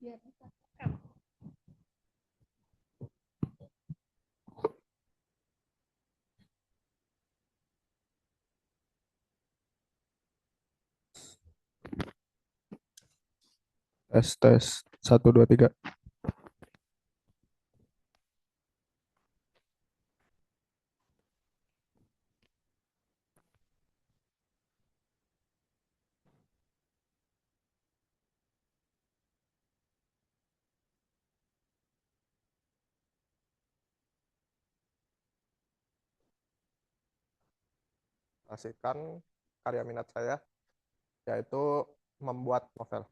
Biar bisa. Tes tes 1 2 3. Kasihkan karya minat saya yaitu membuat novel.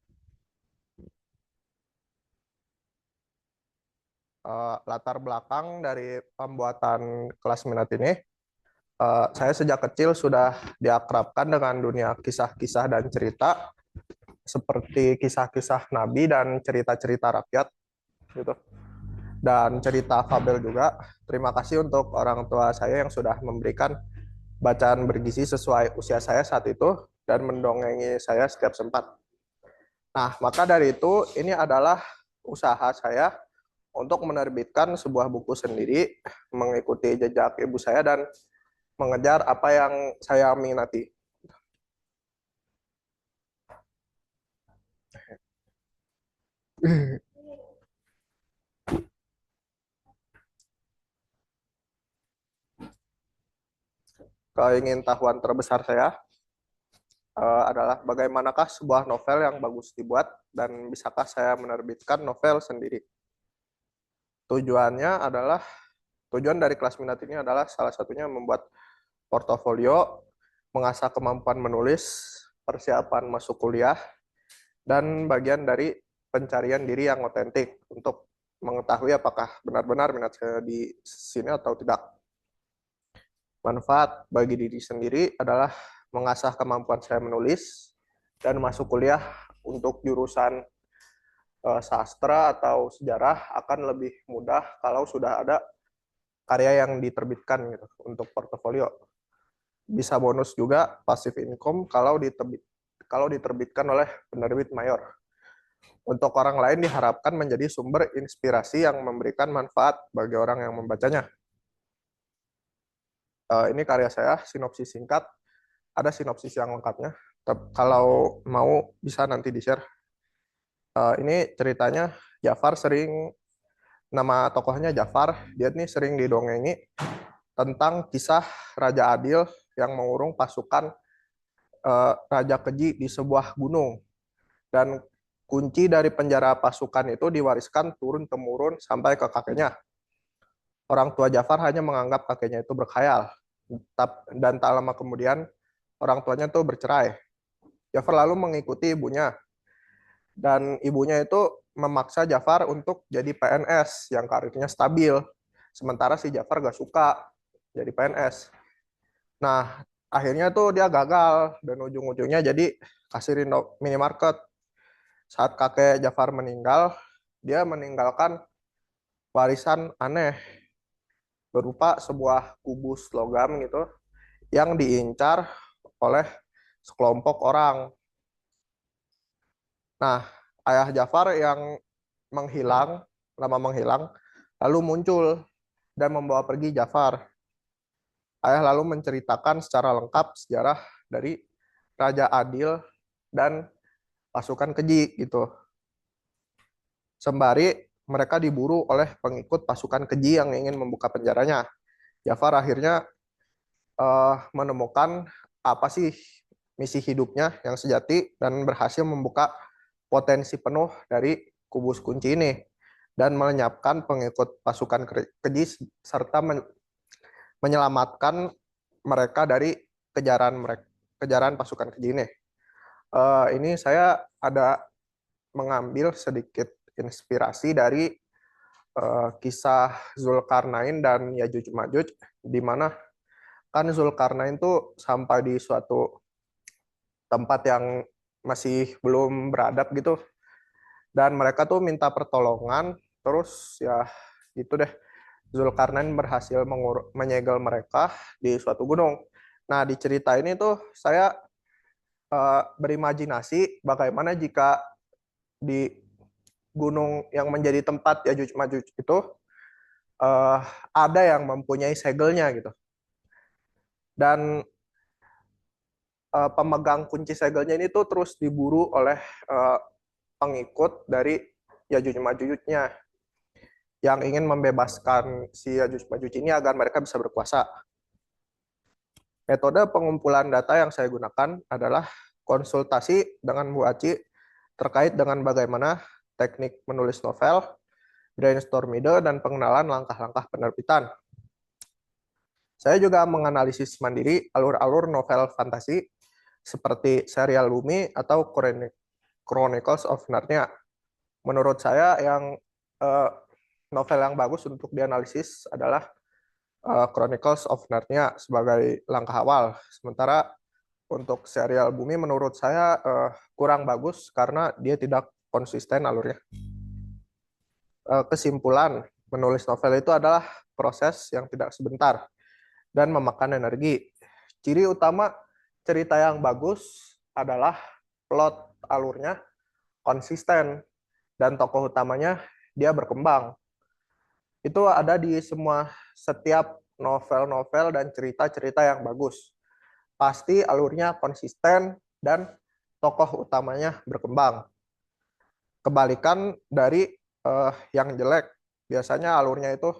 Latar belakang dari pembuatan kelas minat ini, saya sejak kecil sudah diakrabkan dengan dunia kisah-kisah dan cerita seperti kisah-kisah nabi dan cerita-cerita rakyat gitu. Dan cerita fabel juga. Terima kasih untuk orang tua saya yang sudah memberikan bacaan bergizi sesuai usia saya saat itu dan mendongengi saya setiap sempat. Nah, maka dari itu ini adalah usaha saya untuk menerbitkan sebuah buku sendiri, mengikuti jejak ibu saya dan mengejar apa yang saya minati. Keingintahuan terbesar saya adalah bagaimanakah sebuah novel yang bagus dibuat dan bisakah saya menerbitkan novel sendiri. Tujuannya adalah Tujuan dari kelas minat ini adalah salah satunya membuat portofolio, mengasah kemampuan menulis, persiapan masuk kuliah, dan bagian dari pencarian diri yang otentik untuk mengetahui apakah benar-benar minat saya di sini atau tidak. Manfaat bagi diri sendiri adalah mengasah kemampuan saya menulis dan masuk kuliah untuk jurusan sastra atau sejarah akan lebih mudah kalau sudah ada karya yang diterbitkan gitu untuk portofolio. Bisa bonus juga passive income kalau diterbitkan oleh penerbit mayor. Untuk orang lain diharapkan menjadi sumber inspirasi yang memberikan manfaat bagi orang yang membacanya. Ini karya saya, sinopsis singkat. Ada sinopsis yang lengkapnya. Kalau mau bisa nanti di-share. Ini ceritanya Jafar sering, nama tokohnya Jafar, dia nih sering didongengi tentang kisah Raja Adil yang mengurung pasukan Raja Keji di sebuah gunung. Dan kunci dari penjara pasukan itu diwariskan turun-temurun sampai ke kakeknya. Orang tua Jafar hanya menganggap kakeknya itu berkhayal. Dan tak lama kemudian orang tuanya itu bercerai. Jafar lalu mengikuti ibunya. Dan ibunya itu memaksa Jafar untuk jadi PNS yang karirnya stabil. Sementara si Jafar gak suka jadi PNS. Nah, akhirnya tuh dia gagal dan ujung-ujungnya jadi kasir minimarket. Saat kakek Jafar meninggal, dia meninggalkan warisan aneh berupa sebuah kubus logam gitu yang diincar oleh sekelompok orang. Nah, ayah Jafar yang menghilang, lama menghilang, lalu muncul dan membawa pergi Jafar. Ayah lalu menceritakan secara lengkap sejarah dari Raja Adil dan pasukan keji gitu. Sembari mereka diburu oleh pengikut pasukan keji yang ingin membuka penjaranya. Jafar akhirnya menemukan apa sih misi hidupnya yang sejati dan berhasil membuka potensi penuh dari kubus kunci ini dan melenyapkan pengikut pasukan keji serta menyelamatkan mereka dari kejaran pasukan keji ini. Ini saya ada mengambil sedikit inspirasi dari kisah Zulkarnain dan Yajuj Majuj, di mana kan Zulkarnain tuh sampai di suatu tempat yang masih belum beradab gitu, dan mereka tuh minta pertolongan, terus ya gitu deh, Zulkarnain berhasil menyegel mereka di suatu gunung. Nah, di cerita ini tuh saya berimajinasi bagaimana jika di gunung yang menjadi tempat Yajuj Majuj itu uh, ada yang mempunyai segelnya gitu. Dan pemegang kunci segelnya ini tuh terus diburu oleh uh, pengikut dari Yajuj Majujnya yang ingin membebaskan si Yajuj Majuj ini agar mereka bisa berkuasa. Metode pengumpulan data yang saya gunakan adalah konsultasi dengan Bu Aci terkait dengan bagaimana teknik menulis novel, brainstorm ide, dan pengenalan langkah-langkah penerbitan. Saya juga menganalisis mandiri alur-alur novel fantasi seperti serial Lumi atau Chronicles of Narnia. Menurut saya yang novel yang bagus untuk dianalisis adalah Chronicles of Narnia sebagai langkah awal. Sementara untuk serial Bumi menurut saya kurang bagus karena dia tidak konsisten alurnya. Kesimpulan, menulis novel itu adalah proses yang tidak sebentar dan memakan energi. Ciri utama cerita yang bagus adalah plot alurnya konsisten dan tokoh utamanya dia berkembang. Itu ada di setiap novel-novel dan cerita-cerita yang bagus. Pasti alurnya konsisten dan tokoh utamanya berkembang. Kebalikan dari yang jelek, biasanya alurnya itu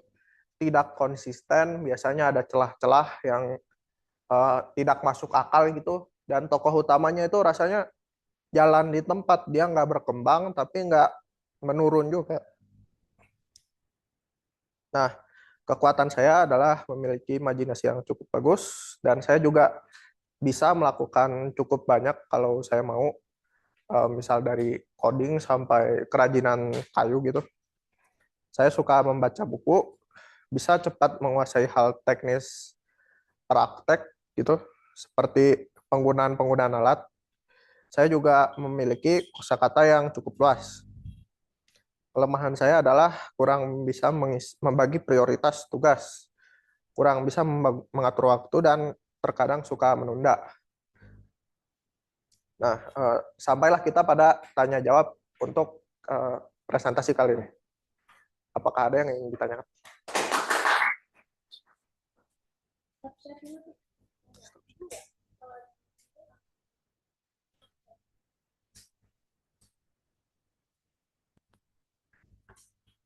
tidak konsisten, biasanya ada celah-celah yang tidak masuk akal gitu, dan tokoh utamanya itu rasanya jalan di tempat, dia nggak berkembang tapi nggak menurun juga. Nah, kekuatan saya adalah memiliki imajinasi yang cukup bagus, dan saya juga bisa melakukan cukup banyak kalau saya mau, misal dari coding sampai kerajinan kayu gitu. Saya suka membaca buku, bisa cepat menguasai hal teknis praktek gitu, seperti penggunaan-penggunaan alat. Saya juga memiliki kosakata yang cukup luas. Kelemahan saya adalah kurang bisa membagi prioritas tugas, kurang bisa mengatur waktu, dan terkadang suka menunda. Nah, sampailah kita pada tanya jawab untuk presentasi kali ini. Apakah ada yang ingin ditanyakan?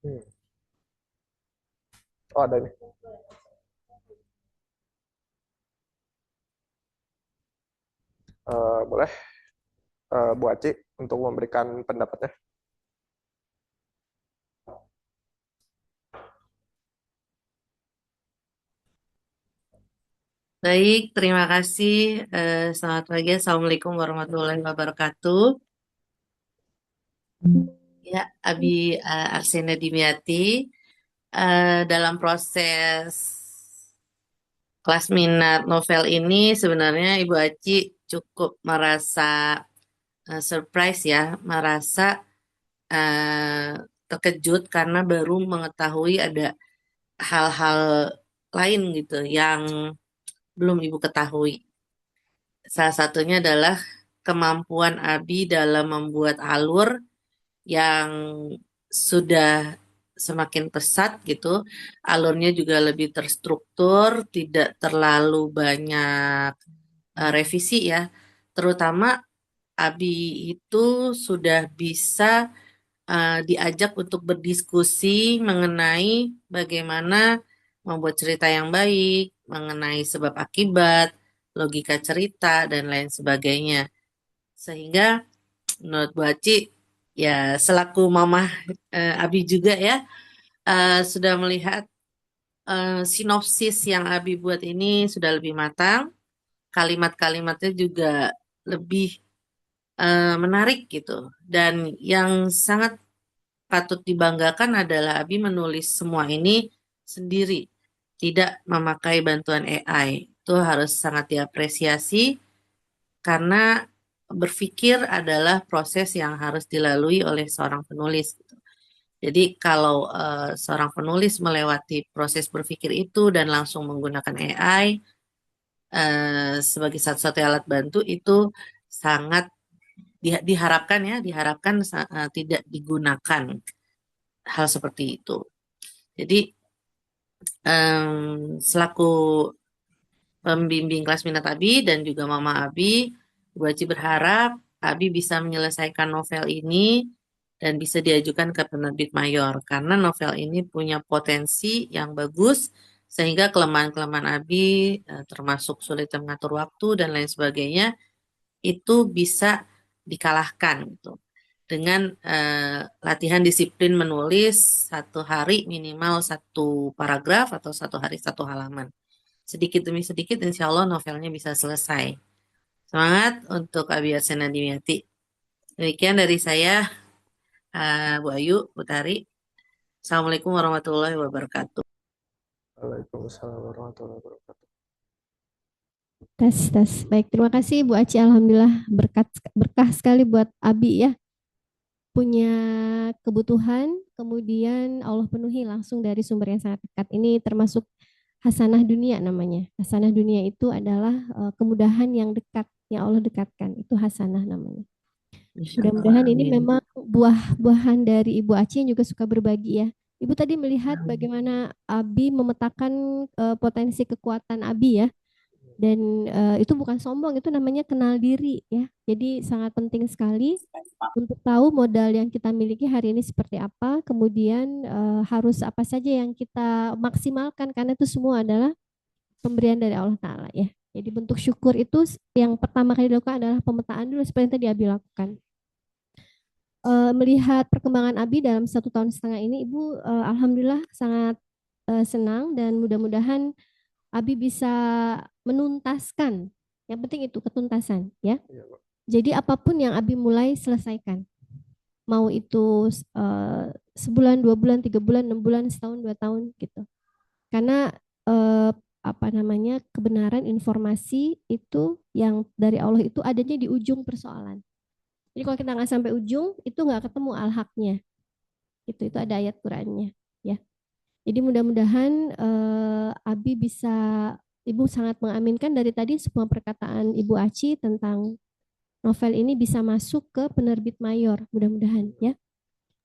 Hmm. Oh, ada nih. Boleh, Bu Aci, untuk memberikan pendapatnya. Baik, terima kasih. Selamat pagi, Assalamualaikum warahmatullahi wabarakatuh. Ya, Abi Arsena Dimyati. Dalam proses kelas minat novel ini, sebenarnya Ibu Aci cukup merasa surprise ya, merasa eh, terkejut karena baru mengetahui ada hal-hal lain gitu yang belum Ibu ketahui. Salah satunya adalah kemampuan Abi dalam membuat alur yang sudah semakin pesat gitu. Alurnya juga lebih terstruktur, tidak terlalu banyak revisi ya. Terutama Abi itu sudah bisa diajak untuk berdiskusi mengenai bagaimana membuat cerita yang baik, mengenai sebab akibat, logika cerita, dan lain sebagainya. Sehingga menurut Bu Aci, ya selaku mamah Abi juga ya, sudah melihat sinopsis yang Abi buat ini sudah lebih matang, kalimat-kalimatnya juga lebih menarik gitu. Dan yang sangat patut dibanggakan adalah Abi menulis semua ini sendiri, tidak memakai bantuan AI. Itu harus sangat diapresiasi karena berpikir adalah proses yang harus dilalui oleh seorang penulis, gitu. Jadi kalau seorang penulis melewati proses berpikir itu dan langsung menggunakan AI sebagai satu-satunya alat bantu itu sangat diharapkan ya, diharapkan tidak digunakan hal seperti itu. Jadi selaku pembimbing kelas minat Abi dan juga Mama Abi, Bu Aci berharap Abi bisa menyelesaikan novel ini dan bisa diajukan ke penerbit mayor karena novel ini punya potensi yang bagus sehingga kelemahan-kelemahan Abi termasuk sulit mengatur waktu dan lain sebagainya itu bisa dikalahkan gitu dengan latihan disiplin menulis satu hari minimal satu paragraf atau satu hari satu halaman. Sedikit demi sedikit, insya Allah novelnya bisa selesai. Semangat untuk Abiyatsena Dimyati. Demikian dari saya, Bu Ayu, Bu Tari. Assalamualaikum warahmatullahi wabarakatuh. Waalaikumsalam warahmatullahi wabarakatuh. Tes, tes. Baik, terima kasih Bu Aci. Alhamdulillah berkah sekali buat Abi ya. Punya kebutuhan, kemudian Allah penuhi langsung dari sumber yang sangat dekat. Ini termasuk hasanah dunia namanya. Hasanah dunia itu adalah kemudahan yang dekat, yang Allah dekatkan. Itu hasanah namanya. Insya Allah, Mudah-mudahan ini amin. memang buah-buahan dari Ibu Aci yang juga suka berbagi ya. Ibu tadi melihat bagaimana Abi memetakan potensi kekuatan Abi ya. Dan itu bukan sombong, itu namanya kenal diri ya. Jadi sangat penting sekali untuk tahu modal yang kita miliki hari ini seperti apa, kemudian harus apa saja yang kita maksimalkan karena itu semua adalah pemberian dari Allah Ta'ala ya. Jadi bentuk syukur itu yang pertama kali dilakukan adalah pemetaan dulu seperti yang tadi Abi lakukan. Melihat perkembangan Abi dalam 1,5 tahun ini, Ibu Alhamdulillah sangat senang dan mudah-mudahan Abi bisa menuntaskan. Yang penting itu ketuntasan ya. Iya, Pak. Jadi apapun yang Abi mulai selesaikan. Mau itu sebulan, 2 bulan, 3 bulan, 6 bulan, setahun, 2 tahun gitu. Karena apa namanya kebenaran informasi itu yang dari Allah itu adanya di ujung persoalan. Jadi kalau kita nggak sampai ujung itu nggak ketemu al-haknya. Itu ada ayat Qurannya ya. Jadi mudah-mudahan Abi bisa, Ibu sangat mengaminkan dari tadi semua perkataan Ibu Aci tentang novel ini bisa masuk ke penerbit mayor, mudah-mudahan ya.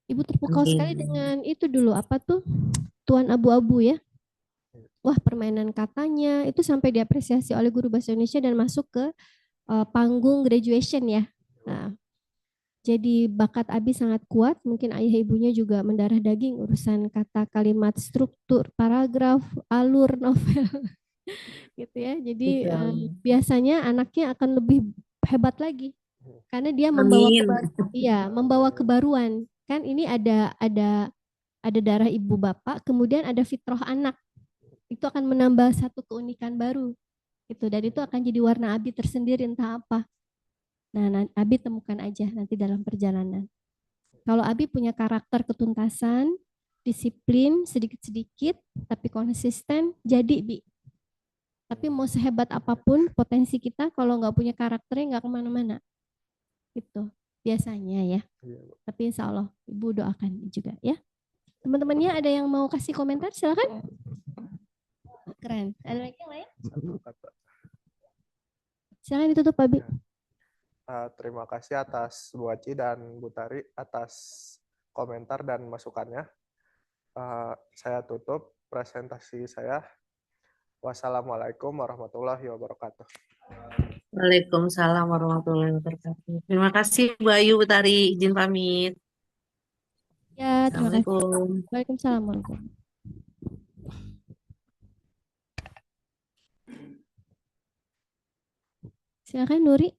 Ibu terpukau sekali Amin. dengan itu dulu, apa tuh, Tuan Abu-Abu ya. Wah, permainan katanya itu sampai diapresiasi oleh guru bahasa Indonesia dan masuk ke panggung graduation ya. Nah, jadi bakat Abi sangat kuat, mungkin ayah ibunya juga mendarah daging urusan kata kalimat struktur, paragraf, alur novel gitu ya. Jadi Betul. biasanya anaknya akan lebih hebat lagi karena dia Amin. membawa kebaruan. Kan ini ada darah ibu bapak, kemudian ada fitrah anak. Itu akan menambah satu keunikan baru. Itu dan itu akan jadi warna Abi tersendiri entah apa. Nah, Abi temukan aja nanti dalam perjalanan. Kalau Abi punya karakter ketuntasan, disiplin sedikit-sedikit, tapi konsisten, jadi Bi. Tapi mau sehebat apapun potensi kita, kalau nggak punya karakternya nggak kemana-mana. Gitu, biasanya ya. Iya, Pak. Tapi insya Allah Ibu doakan juga ya. Teman-temannya ada yang mau kasih komentar, silakan. Keren. Ada lagi yang lain? Satu kata. Silakan ditutup Abi. Ya. Terima kasih atas Bu Aci dan Bu Tari atas komentar dan masukannya. Saya tutup presentasi saya. Wassalamualaikum warahmatullahi wabarakatuh. Waalaikumsalam warahmatullahi wabarakatuh. Terima kasih Bu Ayu, Bu Tari. Izin pamit. Ya, terima kasih. Assalamualaikum. Waalaikumsalam warahmatullahi wabarakatuh. Silakan Nuri.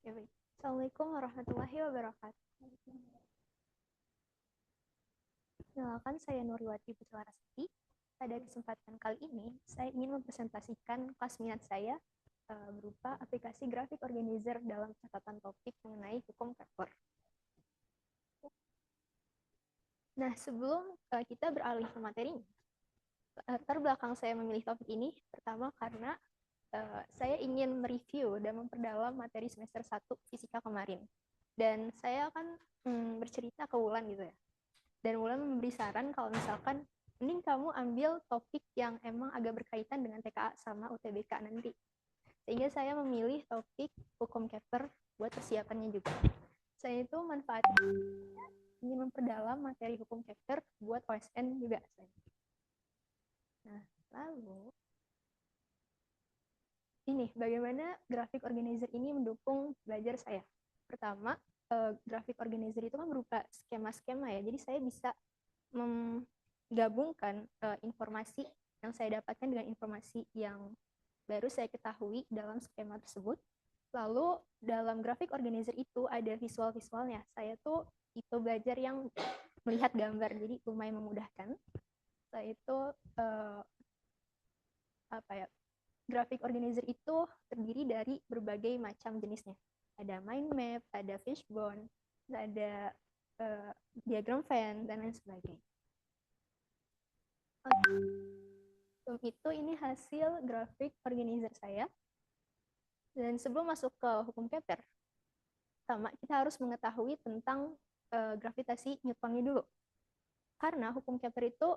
Ya, baik. Assalamualaikum warahmatullahi wabarakatuh. Kenalkan, saya Nuriwati Putrawarasati. Pada kesempatan kali ini, saya ingin mempresentasikan kelas minat saya berupa aplikasi grafik organizer dalam catatan topik mengenai hukum paper. Nah, sebelum kita beralih ke materinya, latar belakang saya memilih topik ini pertama karena saya ingin mereview dan memperdalam materi semester 1 fisika kemarin. Dan saya akan bercerita ke Wulan gitu ya. Dan Wulan memberi saran kalau misalkan mending kamu ambil topik yang emang agak berkaitan dengan TKA sama UTBK nanti. Sehingga saya memilih topik hukum Kepler buat persiapannya juga. Saya itu manfaatnya ingin memperdalam materi hukum Kepler buat OSN juga. Nah, lalu ini bagaimana grafik organizer ini mendukung belajar saya. Pertama, grafik organizer itu kan berupa skema-skema ya. Jadi saya bisa menggabungkan informasi yang saya dapatkan dengan informasi yang baru saya ketahui dalam skema tersebut. Lalu dalam grafik organizer itu ada visual-visualnya. Saya tuh itu belajar yang melihat gambar, jadi lumayan memudahkan. Saya itu grafik organizer itu terdiri dari berbagai macam jenisnya. Ada mind map, ada fishbone, ada diagram Venn, dan lain sebagainya. Itu ini hasil grafik organizer saya. Dan sebelum masuk ke hukum Kepler, pertama kita harus mengetahui tentang gravitasi Newtonnya dulu. Karena hukum Kepler itu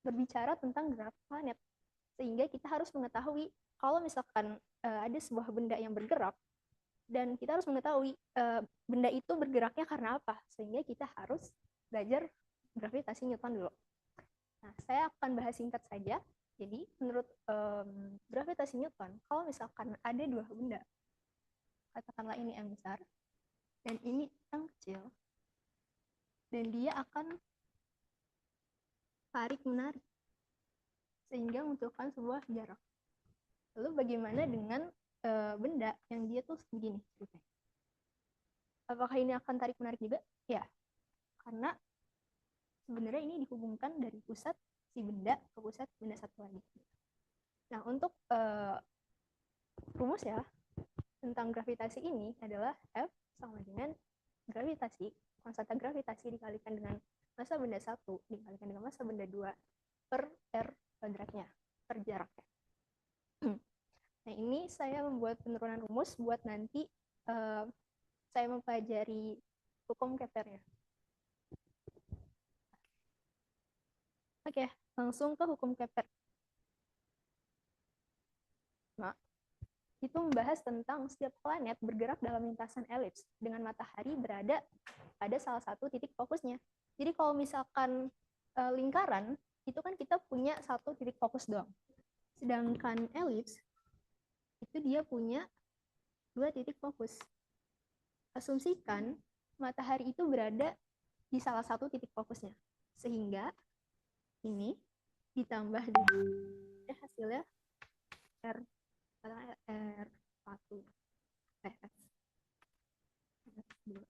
berbicara tentang gerak planet. Sehingga kita harus mengetahui kalau misalkan ada sebuah benda yang bergerak, dan kita harus mengetahui benda itu bergeraknya karena apa. Sehingga kita harus belajar gravitasi Newton dulu. Nah, saya akan bahas singkat saja. Jadi, menurut gravitasi Newton, kalau misalkan ada dua benda, katakanlah ini yang besar, dan ini yang kecil, dan dia akan tarik-menarik, sehingga membutuhkan sebuah jarak. Lalu bagaimana dengan benda yang dia tuh begini? Apakah ini akan tarik-menarik juga? Ya, karena sebenarnya ini dihubungkan dari pusat si benda ke pusat benda satu lagi. Nah, untuk rumus ya tentang gravitasi ini adalah F sama dengan gravitasi, konstanta gravitasi dikalikan dengan massa benda 1 dikalikan dengan massa benda 2 per R kuadratnya, per jaraknya. Nah, ini saya membuat penurunan rumus buat nanti saya mempelajari hukum Keplernya. Oke, langsung ke hukum Kepler. Nah, itu membahas tentang setiap planet bergerak dalam lintasan elips dengan matahari berada pada salah satu titik fokusnya. Jadi kalau misalkan lingkaran, itu kan kita punya satu titik fokus doang. Sedangkan elips, itu dia punya dua titik fokus. Asumsikan matahari itu berada di salah satu titik fokusnya. Sehingga ini ditambah di hasilnya R1 S2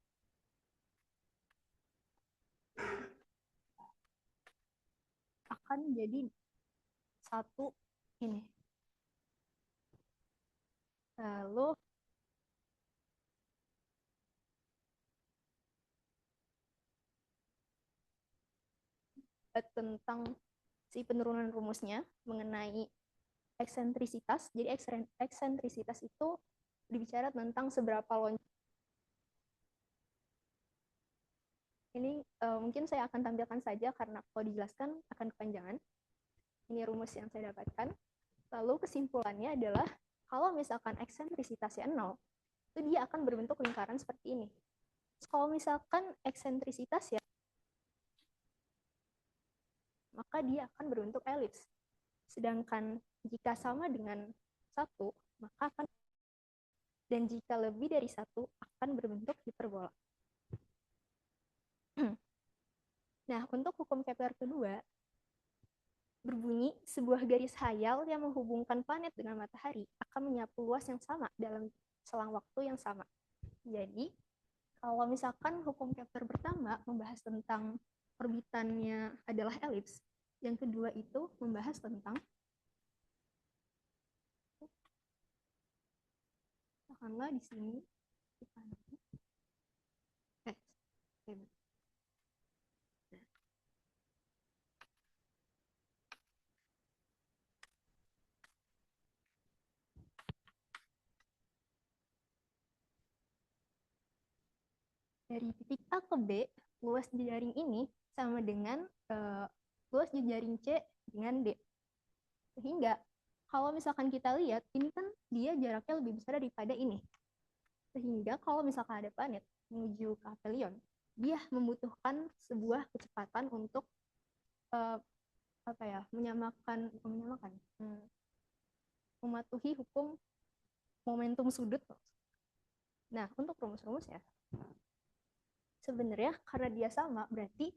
akan jadi satu ini. Lalu tentang si penurunan rumusnya mengenai eksentrisitas. Jadi eksentrisitas itu berbicara tentang seberapa loncat. Ini mungkin saya akan tampilkan saja karena kalau dijelaskan akan kepanjangan. Ini rumus yang saya dapatkan. Lalu kesimpulannya adalah kalau misalkan eksentrisitasnya 0, itu dia akan berbentuk lingkaran seperti ini. Kalau misalkan eksentrisitas ya, maka dia akan berbentuk elips. Sedangkan jika sama dengan 1, maka akan, dan jika lebih dari 1 akan berbentuk hiperbola. Nah, untuk hukum Kepler kedua, berbunyi sebuah garis khayal yang menghubungkan planet dengan matahari akan menyapu luas yang sama dalam selang waktu yang sama. Jadi, kalau misalkan hukum Kepler pertama membahas tentang orbitannya adalah elips, yang kedua itu membahas tentang, katakanlah di sini, dari titik A ke B, luas jejaring ini sama dengan luas jejaring C dengan D. Sehingga kalau misalkan kita lihat, ini kan dia jaraknya lebih besar daripada ini. Sehingga kalau misalkan ada planet menuju ke aphelion, dia membutuhkan sebuah kecepatan untuk mematuhi hukum momentum sudut. Nah, untuk rumus-rumusnya, sebenarnya karena dia sama, berarti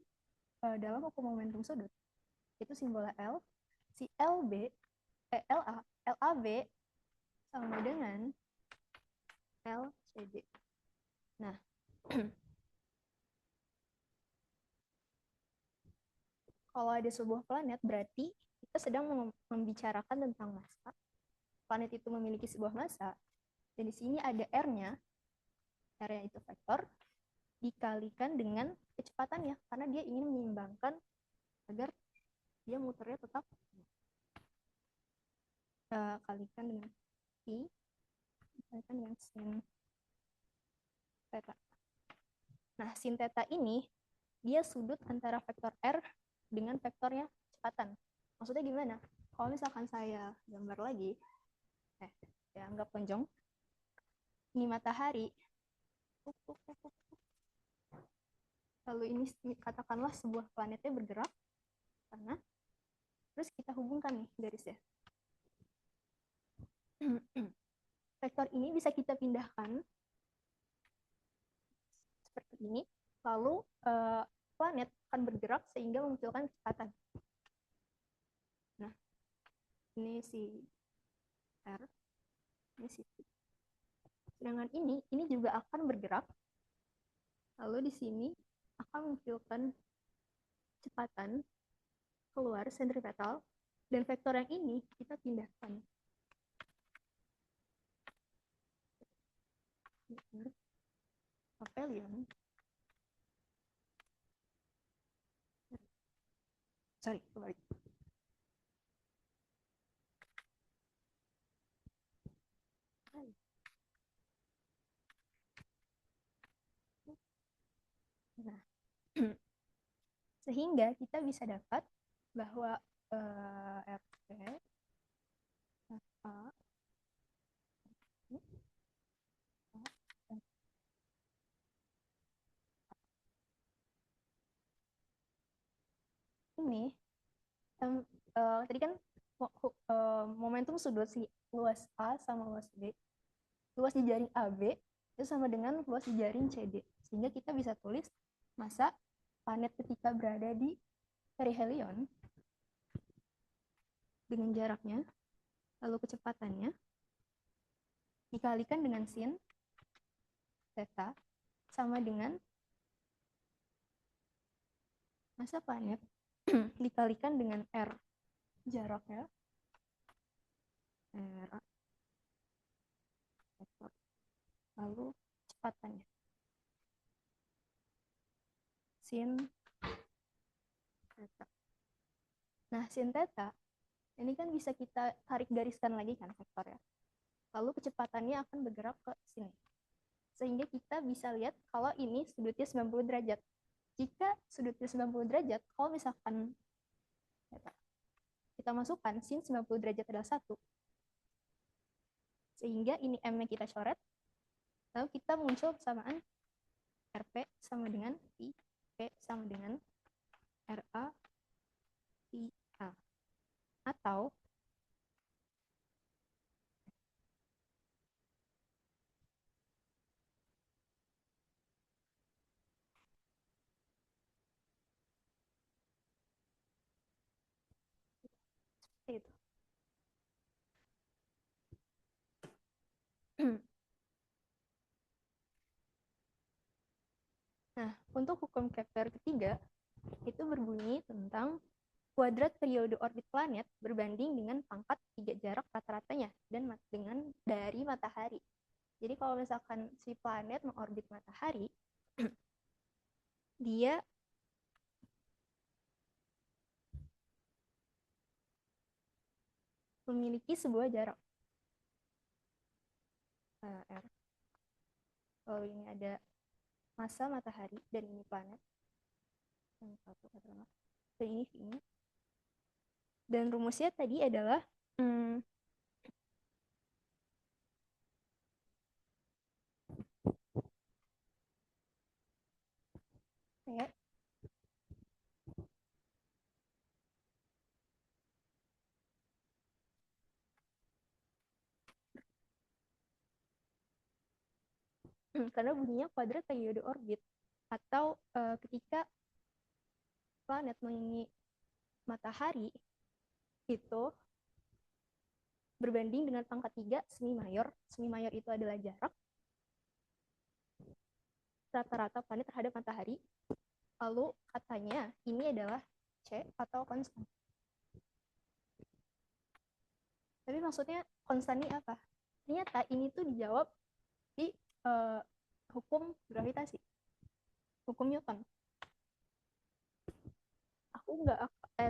dalam hukum momentum sudut, itu simbolnya L, si LAB sama dengan LCD. Nah, kalau ada sebuah planet, berarti kita sedang membicarakan tentang massa. Planet itu memiliki sebuah massa, dan di sini ada R-nya, R-nya itu vektor, dikalikan dengan kecepatannya, karena dia ingin menyeimbangkan agar dia muternya tetap kalikan dengan I, kalikan dengan sin theta. Nah, sin theta ini dia sudut antara vektor R dengan vektornya kecepatan. Maksudnya gimana? Kalau misalkan saya gambar lagi, ya anggap lonjong, ini matahari, lalu ini katakanlah sebuah planetnya bergerak ke sana, terus kita hubungkan nih garisnya. Vektor ini bisa kita pindahkan seperti ini, lalu planet akan bergerak sehingga memunculkan kecepatan. Nah, ini si R, ini si T. Sedangkan ini juga akan bergerak, lalu di sini akan memunculkan kecepatan keluar sentripetal, dan vektor yang ini kita pindahkan. Aphelion. Kembali. Nah, sehingga kita bisa dapat bahwa RP A ini tadi kan momentum sudut si luas A sama luas B, luas jejaring AB itu sama dengan luas jejaring CD, sehingga kita bisa tulis massa planet ketika berada di perihelion dengan jaraknya, lalu kecepatannya dikalikan dengan sin theta sama dengan massa planet dikalikan dengan R jaraknya, R lalu kecepatannya sin theta. Nah, sin theta ini kan bisa kita tarik gariskan lagi kan vektornya. Lalu kecepatannya akan bergerak ke sini. Sehingga kita bisa lihat kalau ini sudutnya 90 derajat. Jika sudutnya 90 derajat, kalau misalkan kita masukkan sin 90 derajat adalah 1, sehingga ini M-nya kita coret, lalu kita muncul persamaan RP sama dengan I, P sama dengan RA, I, A. Atau itu. Nah, untuk hukum Kepler ketiga, itu berbunyi tentang kuadrat periode orbit planet berbanding dengan pangkat 3 jarak rata-ratanya dan dengan dari matahari. Jadi kalau misalkan si planet mengorbit matahari, dia memiliki sebuah jarak R. Lalu ini ada massa matahari dan ini planet. Yang satu katakanlah. Dan ini V-nya. Dan rumusnya tadi adalah ya, karena bunyinya kuadrat periode orbit atau ketika planet mengelilingi matahari itu berbanding dengan pangkat 3 semi mayor. Semi mayor itu adalah jarak rata-rata planet terhadap matahari. Lalu katanya ini adalah C atau konstan. Tapi maksudnya konstan ini apa? Ternyata ini tuh dijawab di hukum gravitasi, hukum Newton.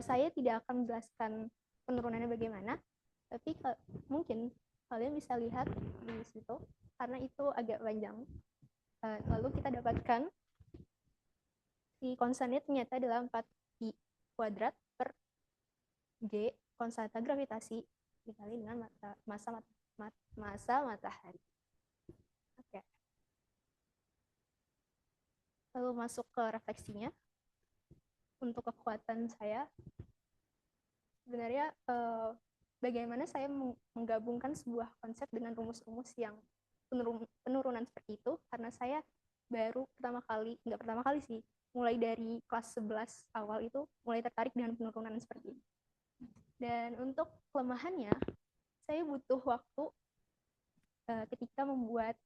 Saya tidak akan menjelaskan penurunannya bagaimana, tapi mungkin kalian bisa lihat di situ karena itu agak panjang. Lalu kita dapatkan si konstannya ternyata adalah 4I kuadrat per G konstanta gravitasi dikali dengan massa matahari. Oke. Lalu masuk ke refleksinya. Untuk kekuatan saya, sebenarnya bagaimana saya menggabungkan sebuah konsep dengan rumus-rumus yang penurunan seperti itu, karena saya baru nggak pertama kali sih, mulai dari kelas 11 awal itu mulai tertarik dengan penurunan seperti ini. Dan untuk kelemahannya, saya butuh waktu ketika membuat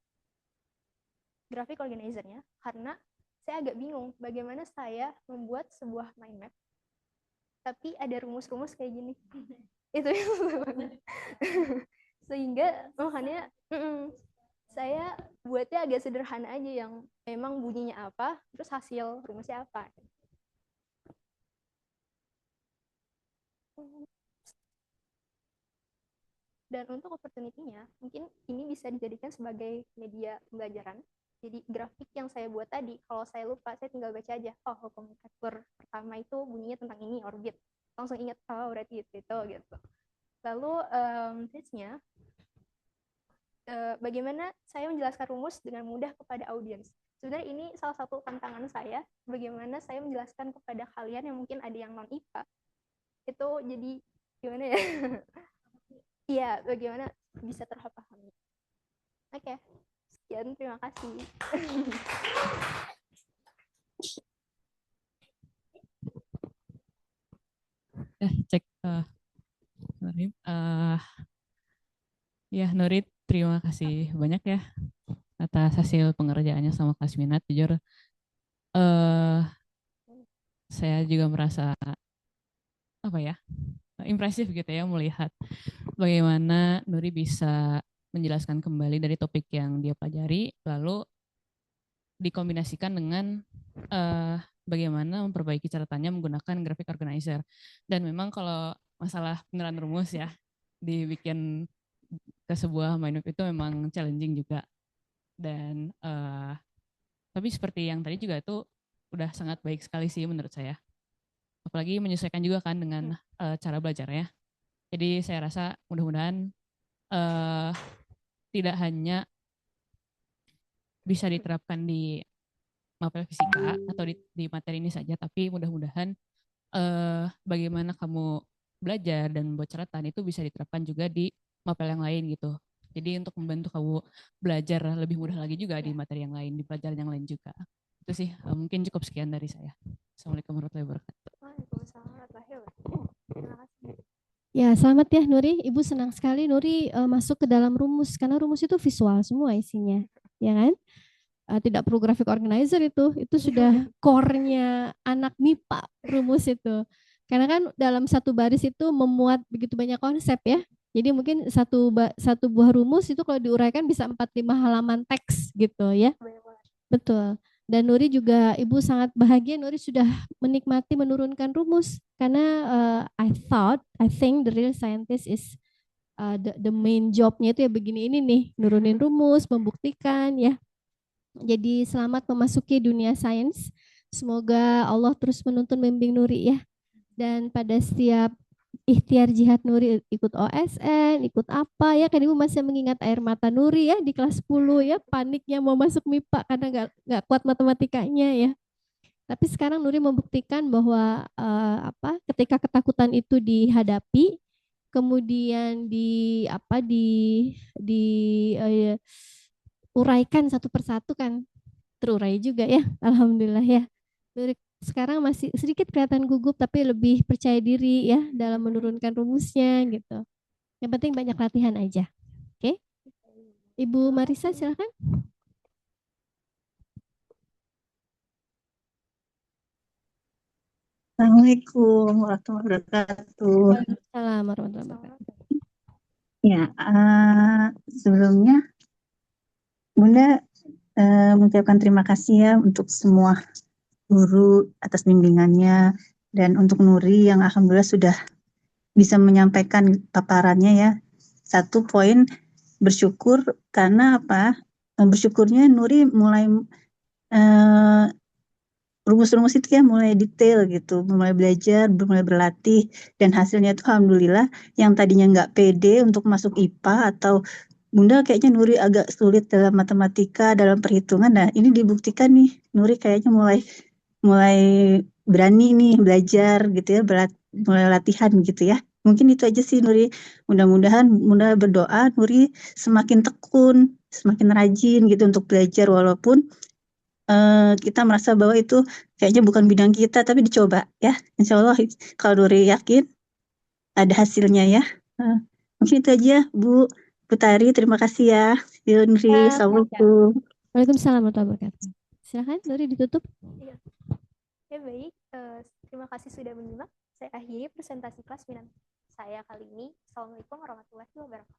grafik organizernya, karena saya agak bingung bagaimana saya membuat sebuah mind map tapi ada rumus-rumus kayak gini. Itu yang susah banget. Sehingga makanya saya buatnya agak sederhana aja, yang memang bunyinya apa terus hasil rumusnya apa. Dan untuk opportunity-nya, mungkin ini bisa dijadikan sebagai media pembelajaran. Jadi grafik yang saya buat tadi, kalau saya lupa, saya tinggal baca aja. Oh, hukum Kepler pertama itu bunyinya tentang ini, orbit. Langsung ingat, oh berarti itu gitu. Lalu tips-nya, bagaimana saya menjelaskan rumus dengan mudah kepada audiens. Sebenarnya ini salah satu tantangan saya, bagaimana saya menjelaskan kepada kalian yang mungkin ada yang non-IPA. Itu jadi gimana ya? Iya, bagaimana bisa terpahami. Oke, sekian, terima kasih. Cek. Ya, Nurit, terima kasih banyak ya atas hasil pengerjaannya sama kelas minat. Jujur, saya juga merasa impresif gitu ya melihat bagaimana Nuri bisa menjelaskan kembali dari topik yang dia pelajari, lalu dikombinasikan dengan bagaimana memperbaiki catatannya menggunakan graphic organizer. Dan memang kalau masalah beneran rumus ya, dibikin ke sebuah mind map itu memang challenging juga. Dan tapi seperti yang tadi juga itu udah sangat baik sekali sih menurut saya. Apalagi menyesuaikan juga kan dengan cara belajarnya. Jadi saya rasa mudah-mudahan tidak hanya bisa diterapkan di mapel fisika atau di materi ini saja, tapi mudah-mudahan bagaimana kamu belajar dan membuat catatan itu bisa diterapkan juga di mapel yang lain gitu. Jadi untuk membantu kamu belajar lebih mudah lagi juga di materi yang lain, di pelajaran yang lain juga. Itu sih mungkin cukup sekian dari saya. Assalamualaikum warahmatullahi wabarakatuh. Waalaikumsalam warahmatullahi wabarakatuh. Terima kasih. Ya, selamat ya Nuri. Ibu senang sekali Nuri masuk ke dalam rumus, karena rumus itu visual semua isinya, ya kan? tidak perlu graphic organizer itu sudah core-nya anak MIPA rumus itu. Karena kan dalam satu baris itu memuat begitu banyak konsep ya. Jadi mungkin satu buah rumus itu kalau diuraikan bisa 4-5 halaman teks gitu ya. Betul. Dan Nuri juga, Ibu sangat bahagia Nuri sudah menikmati menurunkan rumus. Karena I think the real scientist is the main jobnya itu ya begini ini nih, nurunin rumus, membuktikan ya. Jadi selamat memasuki dunia sains. Semoga Allah terus menuntun membimbing Nuri ya. Dan pada setiap ikhtiar jihad Nuri ikut OSN, ikut apa ya, kan Ibu masih mengingat air mata Nuri ya di kelas 10 ya, paniknya mau masuk MIPA karena nggak kuat matematikanya ya. Tapi sekarang Nuri membuktikan bahwa ketika ketakutan itu dihadapi, kemudian uraikan satu persatu kan terurai juga ya, alhamdulillah ya. Nuri sekarang masih sedikit kelihatan gugup tapi lebih percaya diri ya dalam menurunkan rumusnya gitu. Yang penting banyak latihan aja. Oke. Ibu Marisa silakan. Assalamualaikum warahmatullahi wabarakatuh. Waalaikumsalam warahmatullahi wabarakatuh. Ya, sebelumnya Bunda mengucapkan terima kasih ya untuk semua guru atas bimbingannya dan untuk Nuri yang alhamdulillah sudah bisa menyampaikan paparannya ya. Satu poin bersyukur karena apa? Bersyukurnya Nuri mulai rumus-rumus itu ya mulai detail gitu, mulai belajar, mulai berlatih, dan hasilnya itu alhamdulillah yang tadinya nggak pede untuk masuk IPA atau Bunda kayaknya Nuri agak sulit dalam matematika, dalam perhitungan. Nah ini dibuktikan nih, Nuri kayaknya mulai berani nih belajar gitu ya, mulai latihan gitu ya. Mungkin itu aja sih Nuri. Mudah-mudahan Bunda berdoa Nuri semakin tekun, semakin rajin gitu untuk belajar walaupun kita merasa bahwa itu kayaknya bukan bidang kita, tapi dicoba ya. Insya Allah kalau Nuri yakin ada hasilnya ya. Mungkin itu aja Bu Putari, terima kasih ya. Nuri, Assalamualaikum. Waalaikumsalam warahmatullahi wabarakatuh. Silakan Nuri ditutup. Iya. Ya baik, terima kasih sudah menyimak. Saya akhiri presentasi kelas minat saya kali ini. Assalamualaikum warahmatullahi wabarakatuh.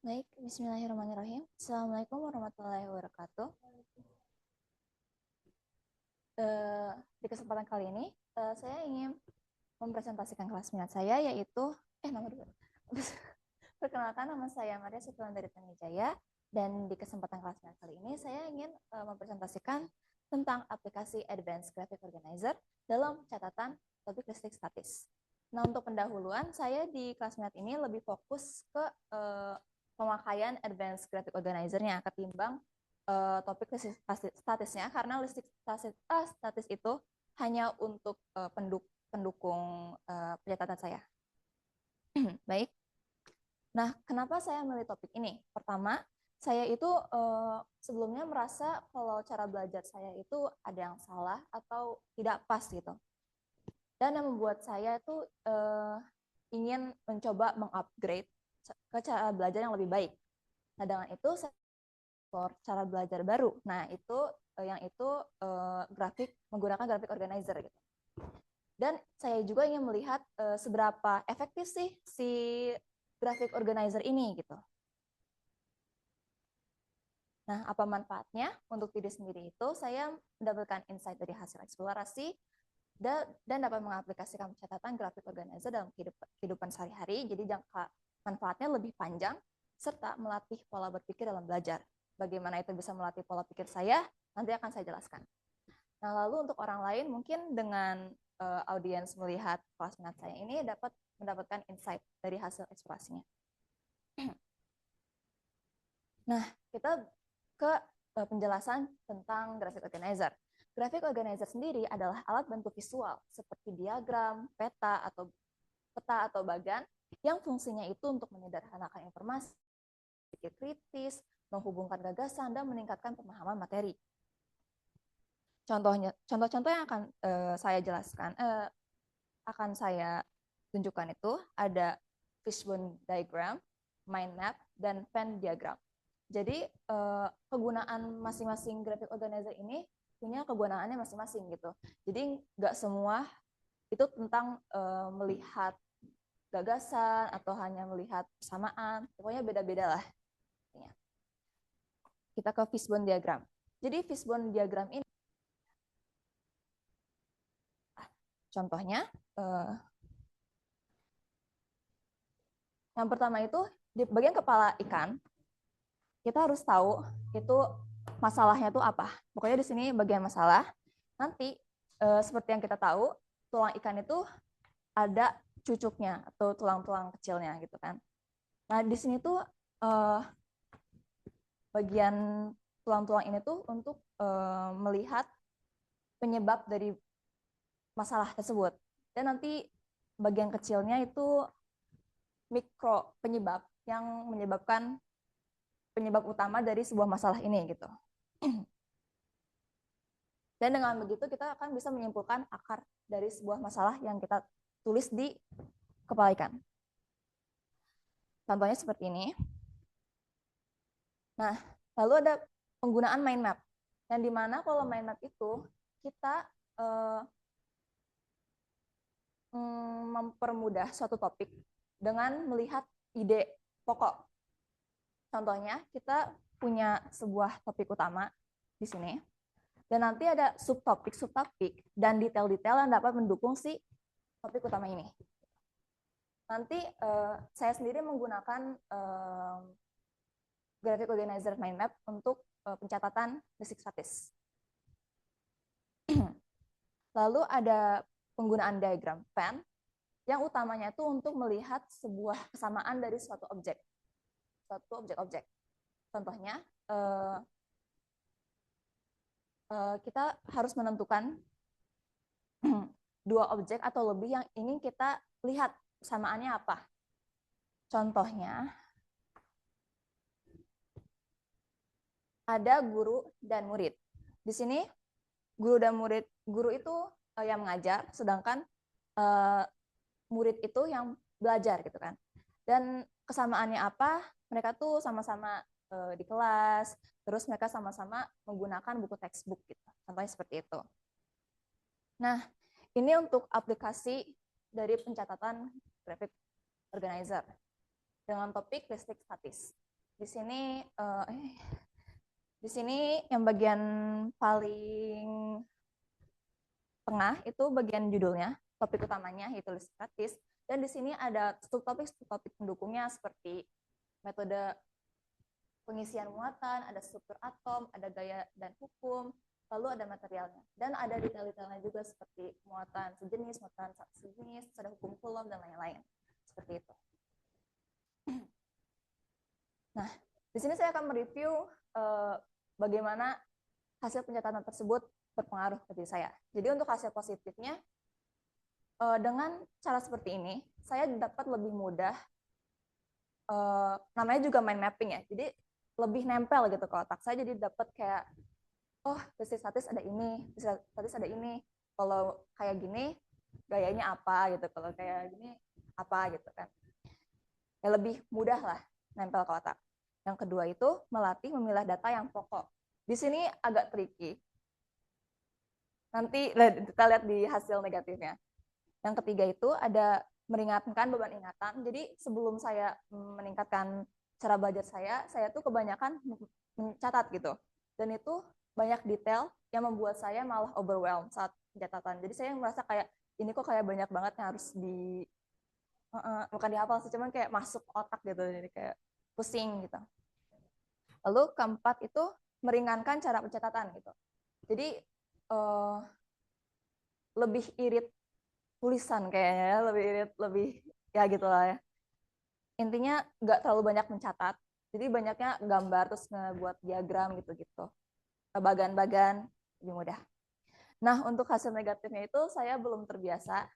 Baik, bismillahirrahmanirrahim. Assalamualaikum warahmatullahi wabarakatuh. Di kesempatan kali ini, saya ingin mempresentasikan kelas minat saya, yaitu, nomor 2. Perkenalkan, nama saya Maria Setilandari Tanwijaya, dan di kesempatan kelas minat kali ini, saya ingin mempresentasikan tentang aplikasi Advanced Graphic Organizer dalam catatan topik listrik statis. Nah, untuk pendahuluan, saya di kelas minat ini lebih fokus ke pemakaian Advanced Graphic Organizer-nya ketimbang topik listrik statisnya, karena listrik statis itu hanya untuk pendukung pencatatan saya. Baik. Nah, kenapa saya memilih topik ini? Pertama, saya itu sebelumnya merasa kalau cara belajar saya itu ada yang salah atau tidak pas gitu. Dan yang membuat saya itu ingin mencoba mengupgrade ke cara belajar yang lebih baik. Nah, dengan itu saya cara belajar baru. Nah, itu menggunakan graphic organizer gitu. Dan saya juga ingin melihat seberapa efektif sih si graphic organizer ini gitu. Nah, apa manfaatnya untuk diri sendiri itu? Saya mendapatkan insight dari hasil eksplorasi dan dapat mengaplikasikan catatan graphic organizer dalam kehidupan sehari-hari. Jadi jangka manfaatnya lebih panjang serta melatih pola berpikir dalam belajar. Bagaimana itu bisa melatih pola pikir saya? Nanti akan saya jelaskan. Nah, lalu untuk orang lain mungkin dengan audiens melihat kelas minat saya ini dapat mendapatkan insight dari hasil eksplorasinya. Nah, kita ke penjelasan tentang graphic organizer. Graphic organizer sendiri adalah alat bantu visual seperti diagram, peta atau bagan yang fungsinya itu untuk menyederhanakan informasi, berpikir kritis, menghubungkan gagasan, dan meningkatkan pemahaman materi. Contoh-contoh yang akan saya jelaskan, akan saya tunjukkan itu ada fishbone diagram, mind map, dan Venn diagram. Jadi kegunaan masing-masing graphic organizer ini punya kegunaannya masing-masing gitu. Jadi nggak semua itu tentang melihat gagasan atau hanya melihat persamaan, pokoknya beda-beda lah. Kita ke fishbone diagram. Jadi fishbone diagram ini contohnya, yang pertama itu di bagian kepala ikan, kita harus tahu itu masalahnya itu apa. Pokoknya di sini bagian masalah. Nanti seperti yang kita tahu, tulang ikan itu ada cucuknya atau tulang-tulang kecilnya gitu kan. Nah di sini tuh bagian tulang-tulang ini tuh untuk melihat penyebab dari masalah tersebut. Dan nanti bagian kecilnya itu mikro penyebab yang menyebabkan penyebab utama dari sebuah masalah ini gitu. Dan dengan begitu kita akan bisa menyimpulkan akar dari sebuah masalah yang kita tulis di kepala ikan. Contohnya seperti ini. Nah, lalu ada penggunaan mind map. Yang dimana kalau mind map itu kita mempermudah suatu topik dengan melihat ide pokok. Contohnya, kita punya sebuah topik utama di sini, dan nanti ada subtopik, dan detail-detail yang dapat mendukung si topik utama ini. Nanti saya sendiri menggunakan graphic organizer mind map untuk pencatatan basic statis. Lalu ada penggunaan diagram Venn yang utamanya itu untuk melihat sebuah kesamaan dari suatu objek. Contohnya, kita harus menentukan dua objek atau lebih yang ingin kita lihat kesamaannya apa. Contohnya, ada guru dan murid. Di sini guru dan murid, guru itu yang mengajar, sedangkan murid itu yang belajar gitu kan. Dan kesamaannya apa? Mereka tuh sama-sama di kelas, terus mereka sama-sama menggunakan buku textbook gitu. Contohnya seperti itu. Nah, ini untuk aplikasi dari pencatatan graphic organizer dengan topik listrik statis. Di sini yang bagian paling tengah itu bagian judulnya, topik utamanya yaitu listrik statis, dan di sini ada subtopik pendukungnya seperti metode pengisian muatan, ada struktur atom, ada gaya dan hukum, lalu ada materialnya, dan ada detail-detailnya juga seperti muatan sejenis, ada hukum Coulomb dan lain-lain seperti itu. Nah, di sini saya akan mereview bagaimana hasil pencatatan tersebut berpengaruh ke diri saya. Jadi untuk hasil positifnya, dengan cara seperti ini, saya dapat lebih mudah, namanya juga mind mapping ya, jadi lebih nempel gitu ke otak saya, jadi dapat kayak, oh basic statis ada ini, kalau kayak gini gayanya apa gitu, kalau kayak gini apa gitu kan. Ya lebih mudah lah nempel ke otak. Yang kedua itu melatih memilah data yang pokok. Di sini agak tricky. Nanti kita lihat di hasil negatifnya. Yang ketiga itu ada meringankan beban ingatan. Jadi sebelum saya meningkatkan cara belajar saya tuh kebanyakan mencatat gitu. Dan itu banyak detail yang membuat saya malah overwhelmed saat pencatatan. Jadi saya merasa kayak ini kok kayak banyak banget yang harus bukan dihafal sih, cuman kayak masuk otak gitu. Jadi kayak pusing gitu. Lalu keempat itu meringankan cara pencatatan gitu. Jadi lebih irit tulisan kayaknya ya, lebih ya gitulah ya. Intinya nggak terlalu banyak mencatat, jadi banyaknya gambar terus ngebuat diagram gitu-gitu. Bagan-bagan lebih mudah. Nah, untuk hasil negatifnya itu saya belum terbiasa,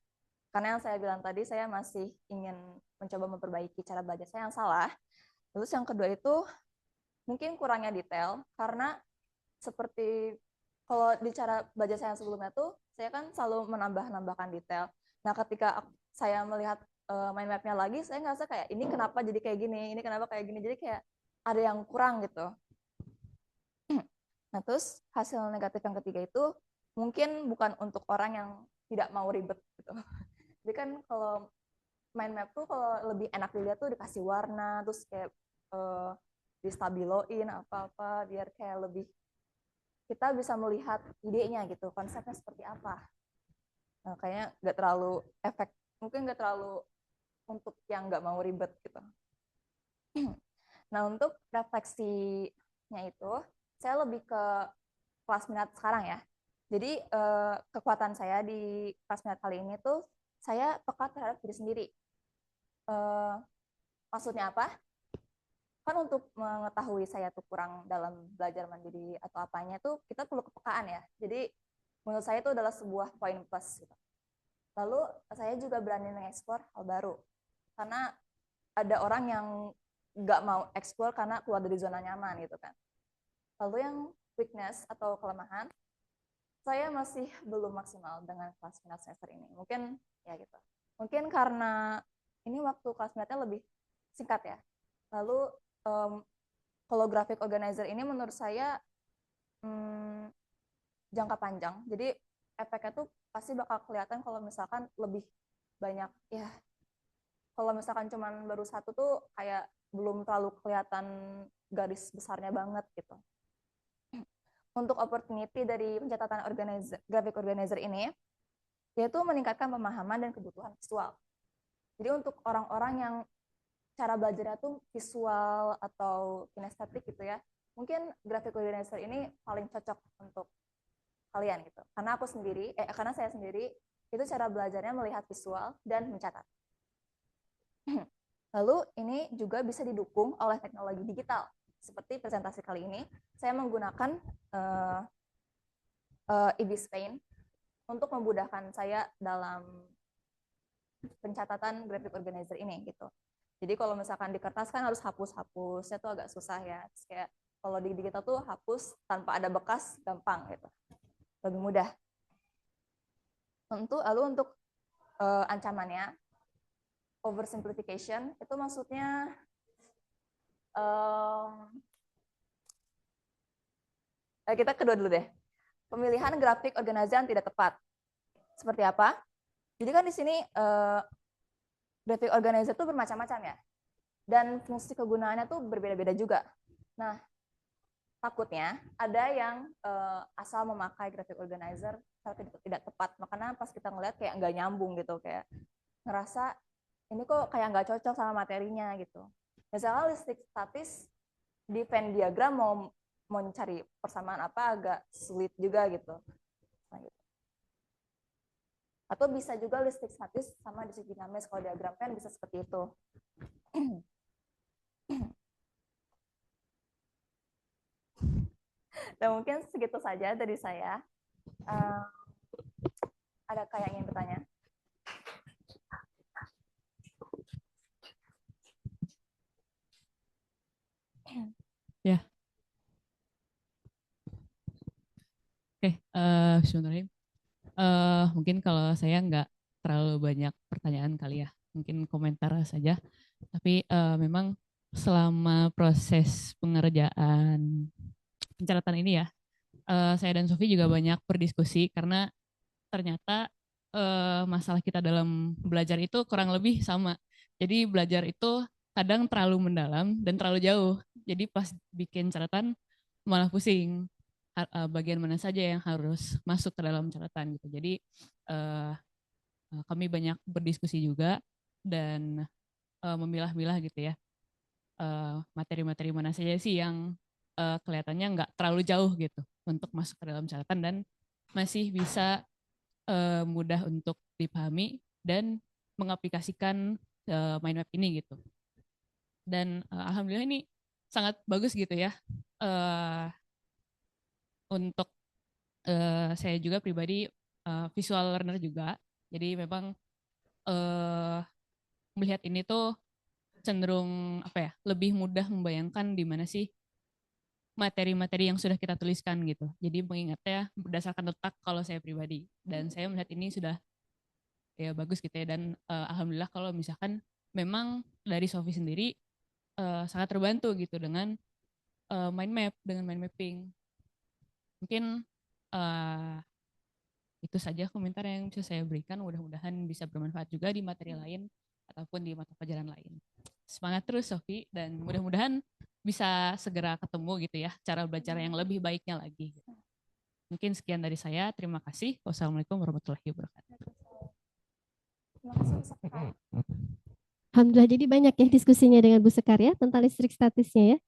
karena yang saya bilang tadi saya masih ingin mencoba memperbaiki cara belajar saya yang salah. Terus yang kedua itu mungkin kurangnya detail, karena seperti kalau di cara belajar saya yang sebelumnya tuh, saya kan selalu menambahkan detail. Nah, ketika saya melihat mind map-nya lagi, saya ngerasa kayak ini kenapa jadi kayak gini, ini kenapa kayak gini, jadi kayak ada yang kurang gitu. Nah, terus hasil negatif yang ketiga itu mungkin bukan untuk orang yang tidak mau ribet gitu. Jadi kan kalau mind map tuh kalau lebih enak dilihat tuh dikasih warna, terus kayak distabiloin apa-apa biar kayak lebih kita bisa melihat idenya gitu, konsepnya seperti apa. Nah, kayaknya nggak terlalu mungkin nggak terlalu untuk yang nggak mau ribet gitu. Nah, untuk refleksinya itu, saya lebih ke kelas minat sekarang ya. Jadi kekuatan saya di kelas minat kali ini tuh, saya peka terhadap diri sendiri. Maksudnya apa? Kan untuk mengetahui saya tuh kurang dalam belajar mandiri atau apanya tuh, kita perlu kepekaan ya. Jadi menurut saya itu adalah sebuah poin plus gitu. Lalu saya juga berani mengeksplor hal baru, karena ada orang yang nggak mau eksplor karena keluar dari zona nyaman gitu kan. Lalu yang weakness atau kelemahan, saya masih belum maksimal dengan kelas minat semester ini. Mungkin ya gitu. Mungkin karena ini waktu kelas minatnya lebih singkat ya. Lalu kalau graphic organizer ini menurut saya jangka panjang. Jadi efeknya tuh pasti bakal kelihatan kalau misalkan lebih banyak ya. Kalau misalkan cuman baru satu tuh kayak belum terlalu kelihatan garis besarnya banget gitu. Untuk opportunity dari pencatatan graphic organizer ini, yaitu meningkatkan pemahaman dan kebutuhan visual. Jadi untuk orang-orang yang cara belajarnya tuh visual atau kinestetik gitu ya, mungkin graphic organizer ini paling cocok untuk kalian gitu. Karena saya sendiri itu cara belajarnya melihat visual dan mencatat. Lalu ini juga bisa didukung oleh teknologi digital. Seperti presentasi kali ini, saya menggunakan Ibis Paint untuk memudahkan saya dalam pencatatan graphic organizer ini gitu. Jadi kalau misalkan di kertas kan harus hapusnya tuh agak susah ya. Terus kayak kalau di digital tuh hapus tanpa ada bekas gampang gitu. Lebih mudah. Lalu untuk ancamannya, oversimplification itu maksudnya kita kedua dulu deh. Pemilihan grafik organizer yang tidak tepat. Seperti apa? Jadi kan di sini graphic organizer itu bermacam-macam ya. Dan fungsi kegunaannya tuh berbeda-beda juga. Nah, takutnya ada yang asal memakai graphic organizer tapi tidak tepat. Makanya pas kita ngeliat kayak nggak nyambung gitu, kayak ngerasa ini kok kayak nggak cocok sama materinya gitu. Misalnya listrik statis di Venn diagram mau mencari persamaan apa agak sulit juga gitu. Nah, gitu. Atau bisa juga listrik statis sama distrik dinamis, kalau diagram kan bisa seperti itu. Dan mungkin segitu saja dari saya. Ada kayak yang ingin bertanya? Ya. Oke, sebenarnya mungkin kalau saya nggak terlalu banyak pertanyaan kali ya, mungkin komentar saja. Tapi memang selama proses pengerjaan pencatatan ini ya, saya dan Sofi juga banyak berdiskusi karena ternyata masalah kita dalam belajar itu kurang lebih sama. Jadi belajar itu kadang terlalu mendalam dan terlalu jauh. Jadi pas bikin catatan malah pusing. Bagian mana saja yang harus masuk ke dalam catatan gitu. Jadi eh, kami banyak berdiskusi juga dan memilah-milah gitu ya. Materi-materi mana saja sih yang kelihatannya nggak terlalu jauh gitu untuk masuk ke dalam catatan dan masih bisa mudah untuk dipahami dan mengaplikasikan mind map ini gitu. Dan alhamdulillah ini sangat bagus gitu ya. Untuk saya juga pribadi visual learner juga. Jadi memang melihat ini tuh cenderung apa ya, lebih mudah membayangkan di mana sih materi-materi yang sudah kita tuliskan gitu. Jadi mengingatnya berdasarkan letak kalau saya pribadi. Dan saya melihat ini sudah ya bagus gitu ya. Dan alhamdulillah kalau misalkan memang dari Sofi sendiri sangat terbantu gitu dengan mind map, dengan mind mapping. Mungkin itu saja komentar yang bisa saya berikan. Mudah-mudahan bisa bermanfaat juga di materi lain ataupun di mata pelajaran lain. Semangat terus Sofi dan mudah-mudahan bisa segera ketemu gitu ya cara belajar yang lebih baiknya lagi. Mungkin sekian dari saya. Terima kasih. Wassalamualaikum warahmatullahi wabarakatuh. Terima kasih Bu Sekar. Alhamdulillah, jadi banyak ya diskusinya dengan Bu Sekar ya tentang listrik statisnya ya.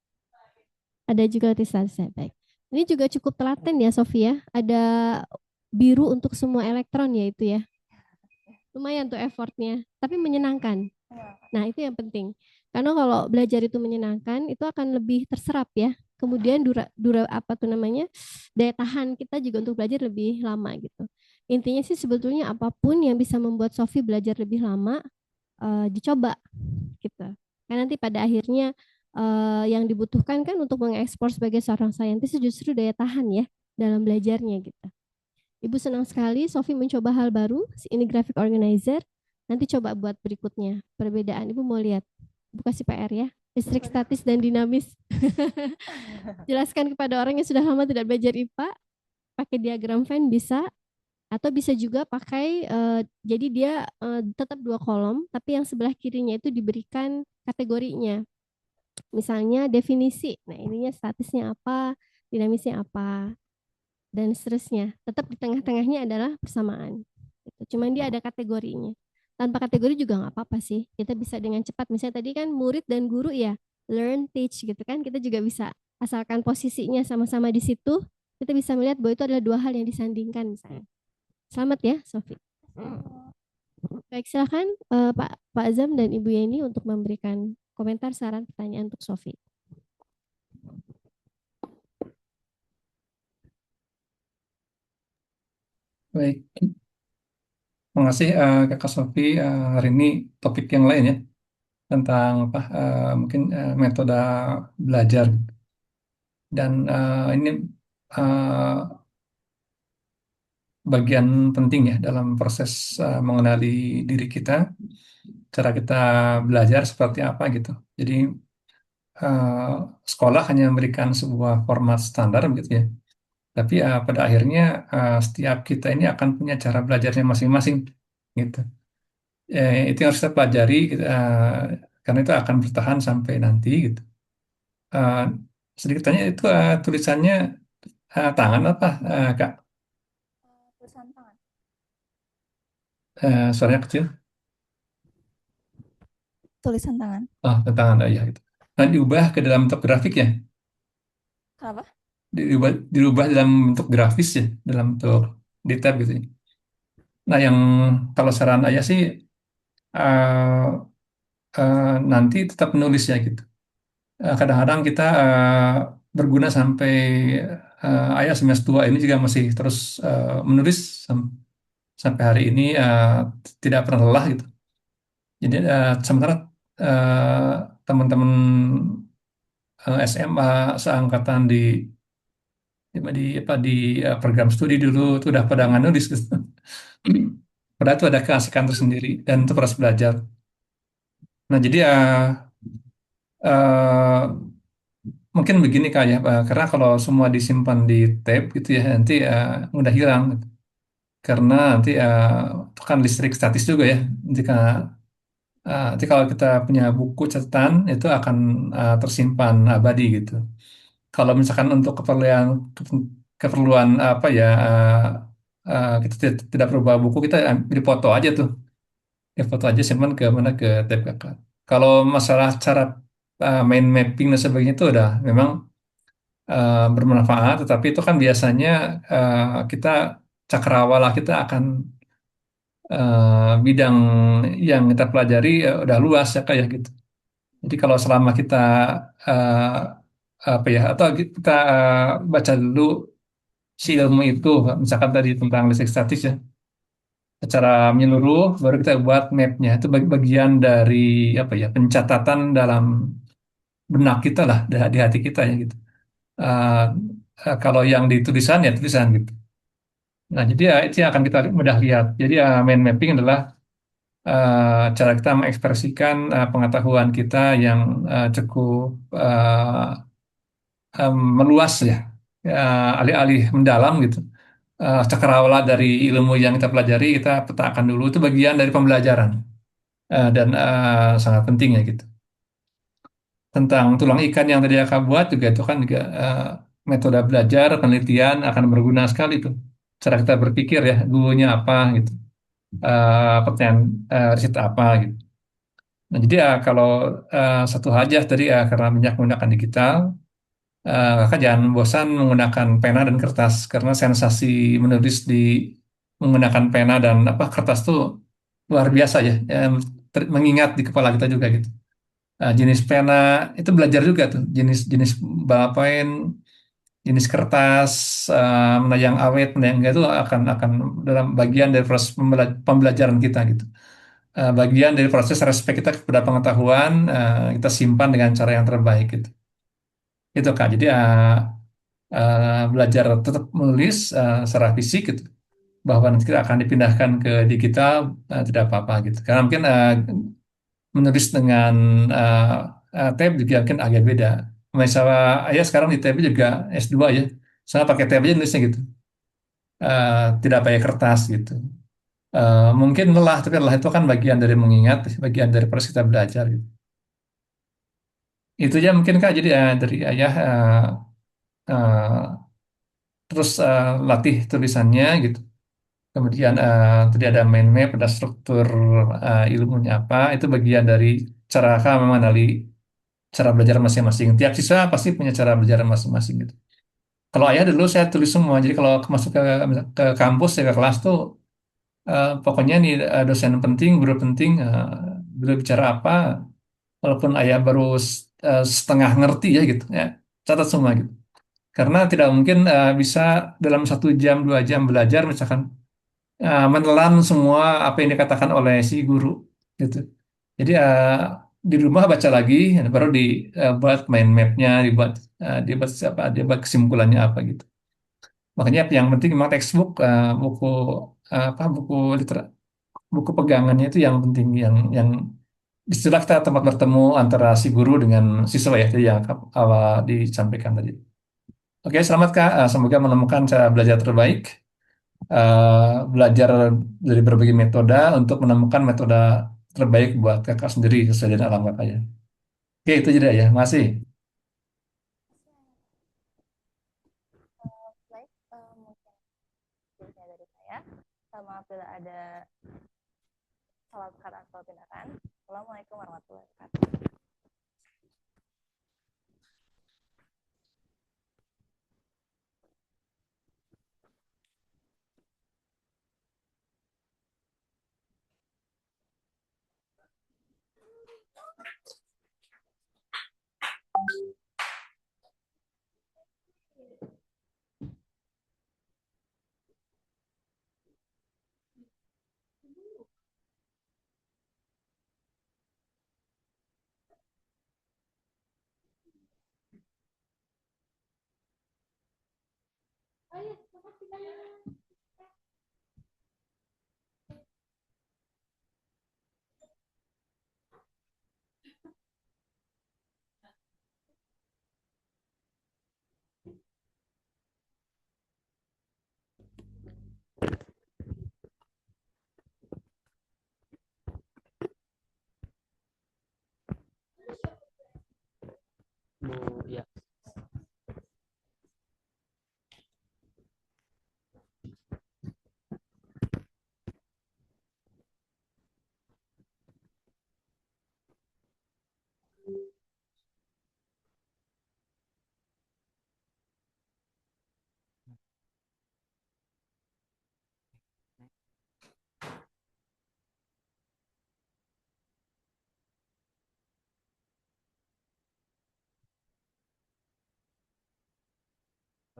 Ada juga listrik statisnya. Baik. Ini juga cukup telaten ya Sofia. Ada biru untuk semua elektron ya itu ya. Lumayan tuh effortnya, tapi menyenangkan. Nah itu yang penting. Karena kalau belajar itu menyenangkan, itu akan lebih terserap ya. Kemudian daya tahan kita juga untuk belajar lebih lama gitu. Intinya sih sebetulnya apapun yang bisa membuat Sofi belajar lebih lama, dicoba gitu. Karena nanti pada akhirnya yang dibutuhkan kan untuk mengekspor sebagai seorang saintis justru daya tahan ya dalam belajarnya gitu. Ibu senang sekali Sofi mencoba hal baru, ini graphic organizer. Nanti coba buat berikutnya. Perbedaan Ibu mau lihat. Ibu kasih PR ya. Listrik statis dan dinamis. Jelaskan kepada orang yang sudah lama tidak belajar IPA, pakai diagram Venn bisa, atau bisa juga pakai, jadi dia tetap 2 kolom, tapi yang sebelah kirinya itu diberikan kategorinya. Misalnya definisi, nah ininya statisnya apa, dinamisnya apa, dan seterusnya. Tetap di tengah-tengahnya adalah persamaan. Gitu. Cuman dia ada kategorinya. Tanpa kategori juga nggak apa-apa sih. Kita bisa dengan cepat. Misalnya tadi kan murid dan guru ya, learn, teach gitu kan. Kita juga bisa, asalkan posisinya sama-sama di situ, kita bisa melihat bahwa itu adalah 2 hal yang disandingkan misalnya. Selamat ya, Sofi. Baik, silakan Pak Azam dan Ibu Yeni untuk memberikan komentar, saran, pertanyaan untuk Sofi. Baik, terima kasih Kakak Sofi. Hari ini topik yang lain ya tentang apa mungkin metode belajar dan ini uh, bagian penting ya dalam proses mengenali diri kita, cara kita belajar seperti apa gitu. Jadi uh, sekolah hanya memberikan sebuah format standar gitu ya. Tapi pada akhirnya setiap kita ini akan punya cara belajarnya masing-masing gitu. Itu yang harus kita pelajari gitu, karena itu akan bertahan sampai nanti gitu. Eh, Sedikit tanya itu tulisannya tangan apa Kak? Tulisan tangan. Suaranya kecil. Tulisan tangan. Oh, tangan ya gitu. Nah, diubah ke dalam bentuk grafik ya. Kenapa? Dirubah dalam bentuk grafis ya, dalam bentuk di tab gitu ya. Nah, yang kalau saran ayah sih eh, nanti tetap menulis ya gitu. Kadang-kadang kita berguna sampai ayah semester 2 ini juga masih terus menulis sampai hari ini tidak pernah lelah gitu. Jadi sementara teman-teman SMA seangkatan di program studi dulu itu udah pada nggak nulis gitu. Padahal itu ada keasikan tersendiri dan itu harus belajar. Nah jadi uh, mungkin begini kayak karena kalau semua disimpan di tape gitu ya nanti mudah hilang. karena nanti itu kan listrik statis juga ya. Jika nanti kalau kita punya buku catatan itu akan tersimpan abadi gitu. Kalau misalkan untuk keperluan keperluan apa ya kita tidak perlu bawa buku, kita ambil foto aja tuh, ya foto aja simpan ke mana ke tab kakak. Kalau masalah cara main mapping dan sebagainya itu udah memang bermanfaat, tetapi itu kan biasanya kita cakrawala kita akan bidang yang kita pelajari udah luas ya kayak gitu. Jadi kalau selama kita eh, apa ya atau kita baca dulu si ilmu itu, misalkan tadi tentang listrik statis ya, secara menyeluruh, baru kita buat mapnya. Itu bagian dari apa ya pencatatan dalam benak kita lah, di hati kita ya gitu. Eh, kalau yang di tulisan ya tulisan gitu. Nah, jadi ya itu yang akan kita mudah lihat. Jadi mind mapping adalah cara kita mengekspresikan pengetahuan kita yang cukup meluas ya, alih-alih mendalam gitu. Cakrawala dari ilmu yang kita pelajari kita petakan dulu, itu bagian dari pembelajaran. Dan sangat penting ya gitu. Tentang tulang ikan yang tadi Kakak buat juga itu kan juga metode belajar penelitian akan berguna sekali tuh. Cara kita berpikir ya, gurunya apa gitu, pertanyaan riset apa gitu. Nah jadi kalau satu aja tadi karena banyak menggunakan digital, kakak jangan bosan menggunakan pena dan kertas karena sensasi menulis di menggunakan pena dan apa kertas tuh luar biasa ya, mengingat di kepala kita juga gitu. Jenis pena itu belajar juga tuh jenis-jenis ballpoint, jenis kertas, mana yang awet, mana yang enggak itu akan dalam bagian dari proses pembelajaran kita gitu. Bagian dari proses respect kita kepada pengetahuan, kita simpan dengan cara yang terbaik gitu. Itu Kak. Jadi belajar tetap menulis secara fisik gitu. Bahwa nanti kita akan dipindahkan ke digital tidak apa-apa gitu. Karena mungkin menulis dengan tab juga mungkin agak beda. Misalnya ayah sekarang di tab juga S2 ya. Saya pakai tab aja nulisnya gitu. Tidak pakai kertas gitu. Mungkin lelah, tapi lelah itu kan bagian dari mengingat, bagian dari proses kita belajar gitu. Itu aja mungkin Kak. Jadi dari ayah eh, terus latih tulisannya gitu. Kemudian tadi ada mind map, ada struktur ilmunya apa. Itu bagian dari cara Kak mengenali cara belajar masing-masing. Tiap siswa pasti punya cara belajar masing-masing gitu. Kalau ayah dulu saya tulis semua. Jadi kalau masuk ke kampus ya ke kelas tuh pokoknya nih dosen penting, guru penting, guru bicara apa, walaupun ayah baru setengah ngerti ya gitu ya, catat semua gitu. Karena tidak mungkin bisa dalam 1 jam 2 jam belajar misalkan menelan semua apa yang dikatakan oleh si guru gitu. Jadi di rumah baca lagi, baru dibuat mind mapnya, dibuat apa, dibuat kesimpulannya apa gitu. Makanya yang penting memang textbook, buku apa buku buku pegangannya itu yang penting, yang istilah kita tempat bertemu antara si guru dengan siswa ya, itu yang awal disampaikan tadi. Oke, selamat Kak. Semoga menemukan cara belajar terbaik, belajar dari berbagai metode untuk menemukan metode terbaik buat kakak sendiri sesuai dengan alam kakak ya. Oke, itu jadi ya. Masih. Baik, mungkin selanjutnya dari saya. Maaf bila ada salah kata atau tindakan. Assalamualaikum warahmatullahi wabarakatuh.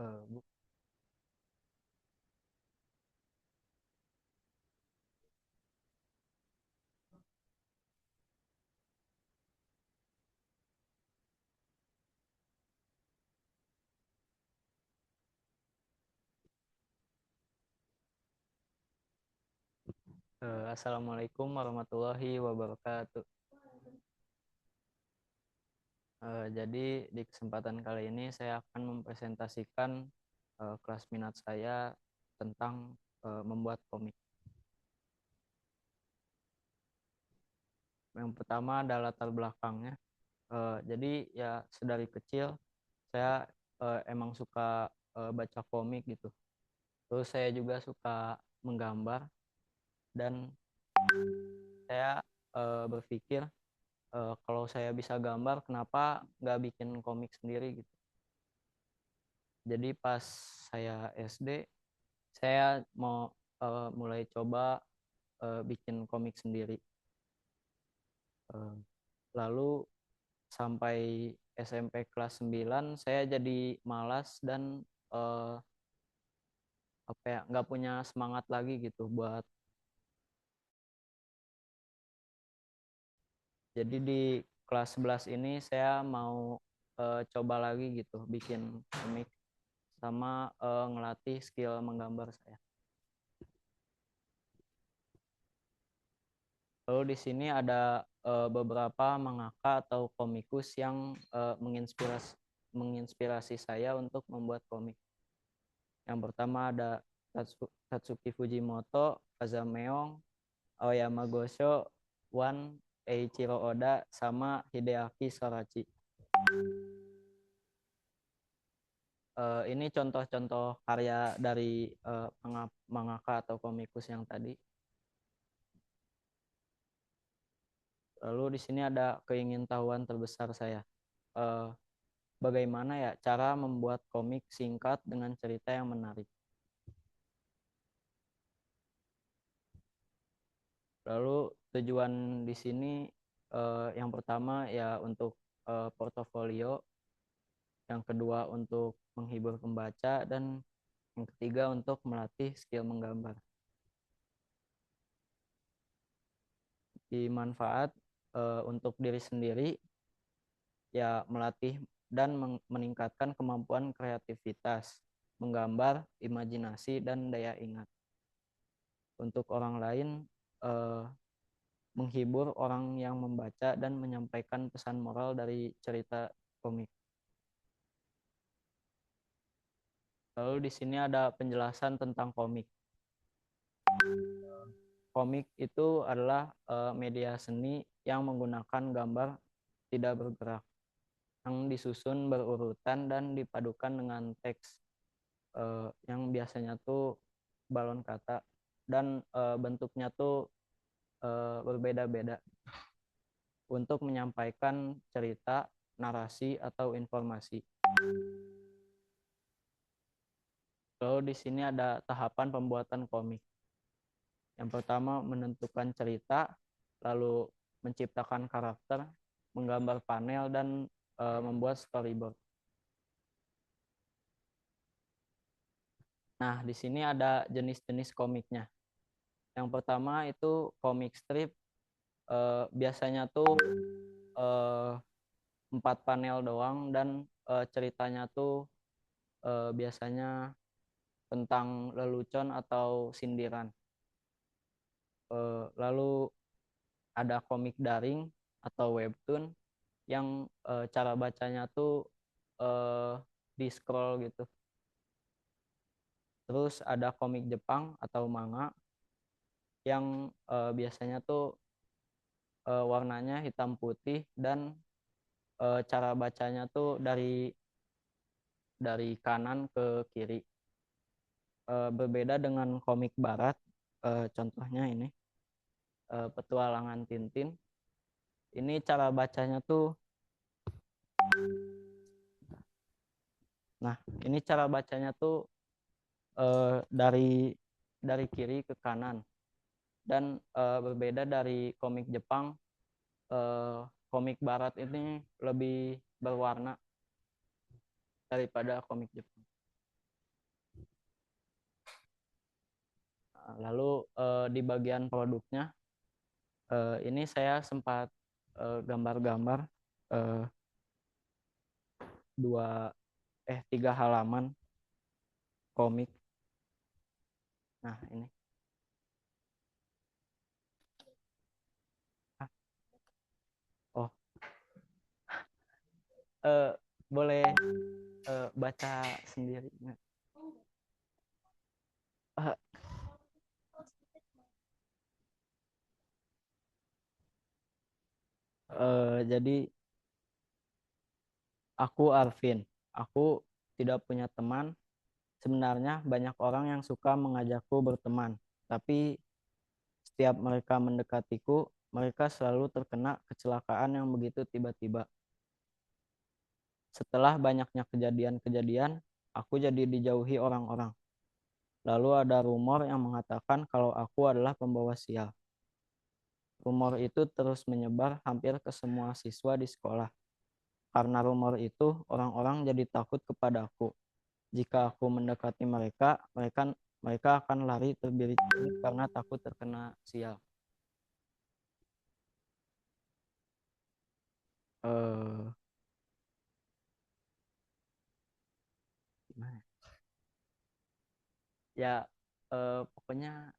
Bu. Assalamualaikum warahmatullahi wabarakatuh. Jadi di kesempatan kali ini saya akan mempresentasikan kelas minat saya tentang membuat komik. Yang pertama adalah latar belakangnya. Jadi ya sedari kecil saya emang suka baca komik gitu. Terus saya juga suka menggambar dan saya berpikir kalau saya bisa gambar, kenapa nggak bikin komik sendiri gitu. Jadi pas saya SD, saya mau mulai coba bikin komik sendiri. Lalu sampai SMP kelas 9, saya jadi malas dan nggak punya semangat lagi gitu buat. Jadi di kelas 11 ini saya mau coba lagi gitu bikin komik sama ngelatih skill menggambar saya. Lalu di sini ada beberapa mangaka atau komikus yang menginspirasi saya untuk membuat komik. Yang pertama ada Tatsuki Fujimoto, Kazameong, Aoyama Gosho, One, Eiichiro Oda, sama Hideaki Sorachi. Ini contoh-contoh karya dari mangaka atau komikus yang tadi. Lalu di sini ada keingintahuan terbesar saya. Bagaimana ya cara membuat komik singkat dengan cerita yang menarik. Lalu tujuan di sini yang pertama ya untuk portofolio, yang kedua untuk menghibur pembaca, dan yang ketiga untuk melatih skill menggambar. Dimanfaat untuk diri sendiri, ya melatih dan meningkatkan kemampuan kreativitas, menggambar, imajinasi, dan daya ingat. Untuk orang lain, menghibur orang yang membaca dan menyampaikan pesan moral dari cerita komik. Lalu di sini ada penjelasan tentang komik. Komik itu adalah media seni yang menggunakan gambar tidak bergerak, yang disusun berurutan dan dipadukan dengan teks yang biasanya tuh balon kata, dan bentuknya tuh berbeda-beda untuk menyampaikan cerita, narasi, atau informasi. Lalu di sini ada tahapan pembuatan komik. Yang pertama menentukan cerita, lalu menciptakan karakter, menggambar panel, dan membuat storyboard. Nah, di sini ada jenis-jenis komiknya. Yang pertama itu komik strip, biasanya tuh 4 panel doang, dan ceritanya tuh biasanya tentang lelucon atau sindiran. Lalu ada komik daring atau webtoon yang cara bacanya tuh di scroll gitu. Terus ada komik Jepang atau manga yang biasanya tuh warnanya hitam putih, dan cara bacanya tuh dari kanan ke kiri. Berbeda dengan komik barat, contohnya ini Petualangan Tintin. Ini cara bacanya tuh, nah ini cara bacanya tuh dari kiri ke kanan, dan berbeda dari komik Jepang. Komik barat ini lebih berwarna daripada komik Jepang. Lalu di bagian produknya ini saya sempat gambar-gambar eh, 3 halaman komik. Nah, ini. Oh, boleh baca sendiri nggak? Eh, jadi aku Arvin. Aku tidak punya teman. Sebenarnya banyak orang yang suka mengajakku berteman, tapi setiap mereka mendekatiku, mereka selalu terkena kecelakaan yang begitu tiba-tiba. Setelah banyaknya kejadian-kejadian, aku jadi dijauhi orang-orang. Lalu ada rumor yang mengatakan kalau aku adalah pembawa sial. Rumor itu terus menyebar hampir ke semua siswa di sekolah. Karena rumor itu, orang-orang jadi takut kepadaku. Jika aku mendekati mereka, mereka akan lari terbirit-birit karena takut terkena sial. Eh, gimana? Ya, pokoknya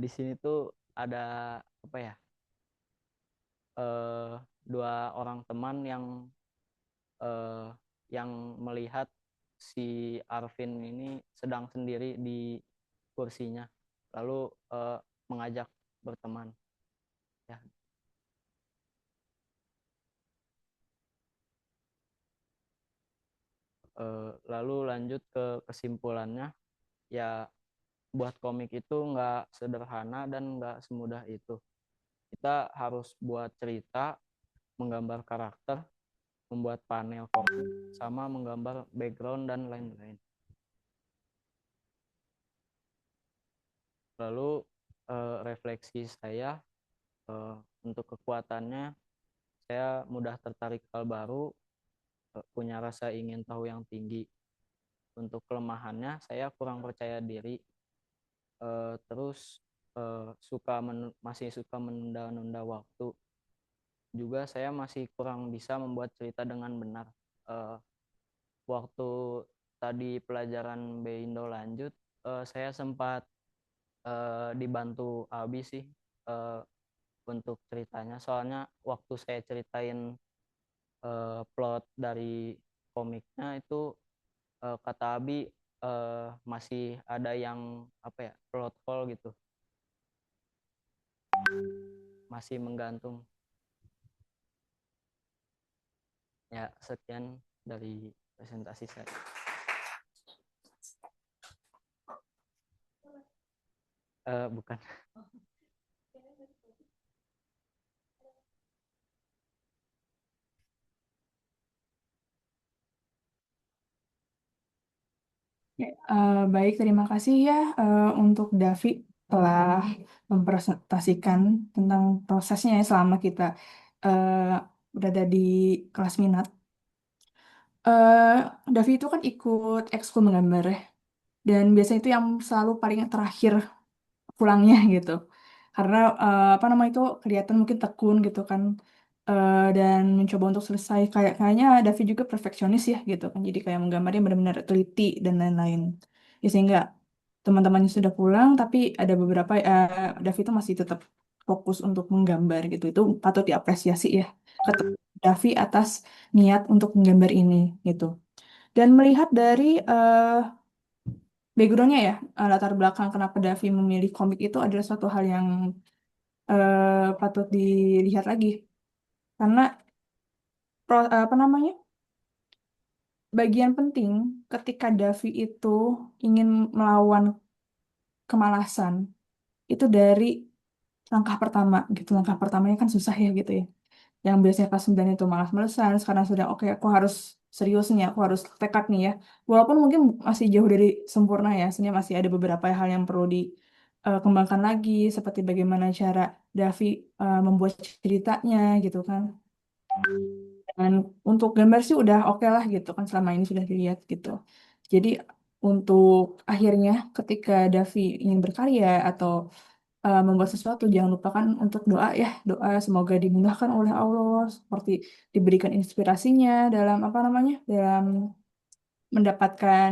di sini tuh ada apa ya? eh, 2 orang teman eh, yang melihat si Arvin ini sedang sendiri di kursinya, lalu mengajak berteman. Ya, lalu lanjut ke kesimpulannya, ya buat komik itu nggak sederhana dan nggak semudah itu. Kita harus buat cerita, menggambar karakter, membuat panel komik, sama menggambar background dan lain-lain. Lalu refleksi saya untuk kekuatannya, saya mudah tertarik hal baru, punya rasa ingin tahu yang tinggi. Untuk kelemahannya, saya kurang percaya diri, terus masih suka menunda-nunda waktu. Juga saya masih kurang bisa membuat cerita dengan benar. Waktu tadi pelajaran B-Indo lanjut, saya sempat dibantu Abi sih untuk ceritanya. Soalnya waktu saya ceritain plot dari komiknya itu, kata Abi masih ada yang apa ya, plot hole gitu, masih menggantung. Ya, sekian dari presentasi saya. Bukan. Baik, terima kasih ya untuk Davi telah mempresentasikan tentang prosesnya ya selama kita berada di kelas minat. Davi itu kan ikut ekskul menggambar ya, dan biasanya itu yang selalu paling terakhir pulangnya gitu. Karena apa namanya itu kelihatan mungkin tekun gitu kan, dan mencoba untuk selesai, kayaknya Davi juga perfeksionis ya gitu kan, jadi kayak menggambarnya benar-benar teliti dan lain-lain ya, sehingga teman-temannya sudah pulang tapi ada beberapa Davi itu masih tetap fokus untuk menggambar gitu. Itu patut diapresiasi ya kata Davi atas niat untuk menggambar ini gitu. Dan melihat dari backgroundnya ya, latar belakang kenapa Davi memilih komik itu adalah suatu hal yang patut dilihat lagi. Karena apa namanya, bagian penting ketika Davi itu ingin melawan kemalasan itu dari langkah pertama gitu. Langkah pertamanya kan susah ya gitu ya. Yang biasanya kelas 9 itu malas-malesan, sekarang sudah oke, aku harus serius nih, aku harus tekad nih ya. Walaupun mungkin masih jauh dari sempurna ya, sebenarnya masih ada beberapa hal yang perlu dikembangkan lagi, seperti bagaimana cara Davi membuat ceritanya gitu kan. Dan untuk gambar sih udah oke lah gitu kan, selama ini sudah dilihat gitu. Jadi untuk akhirnya ketika Davi ingin berkarya atau membuat sesuatu, jangan lupakan untuk doa ya. Doa semoga dimudahkan oleh Allah, seperti diberikan inspirasinya dalam apa namanya, dalam mendapatkan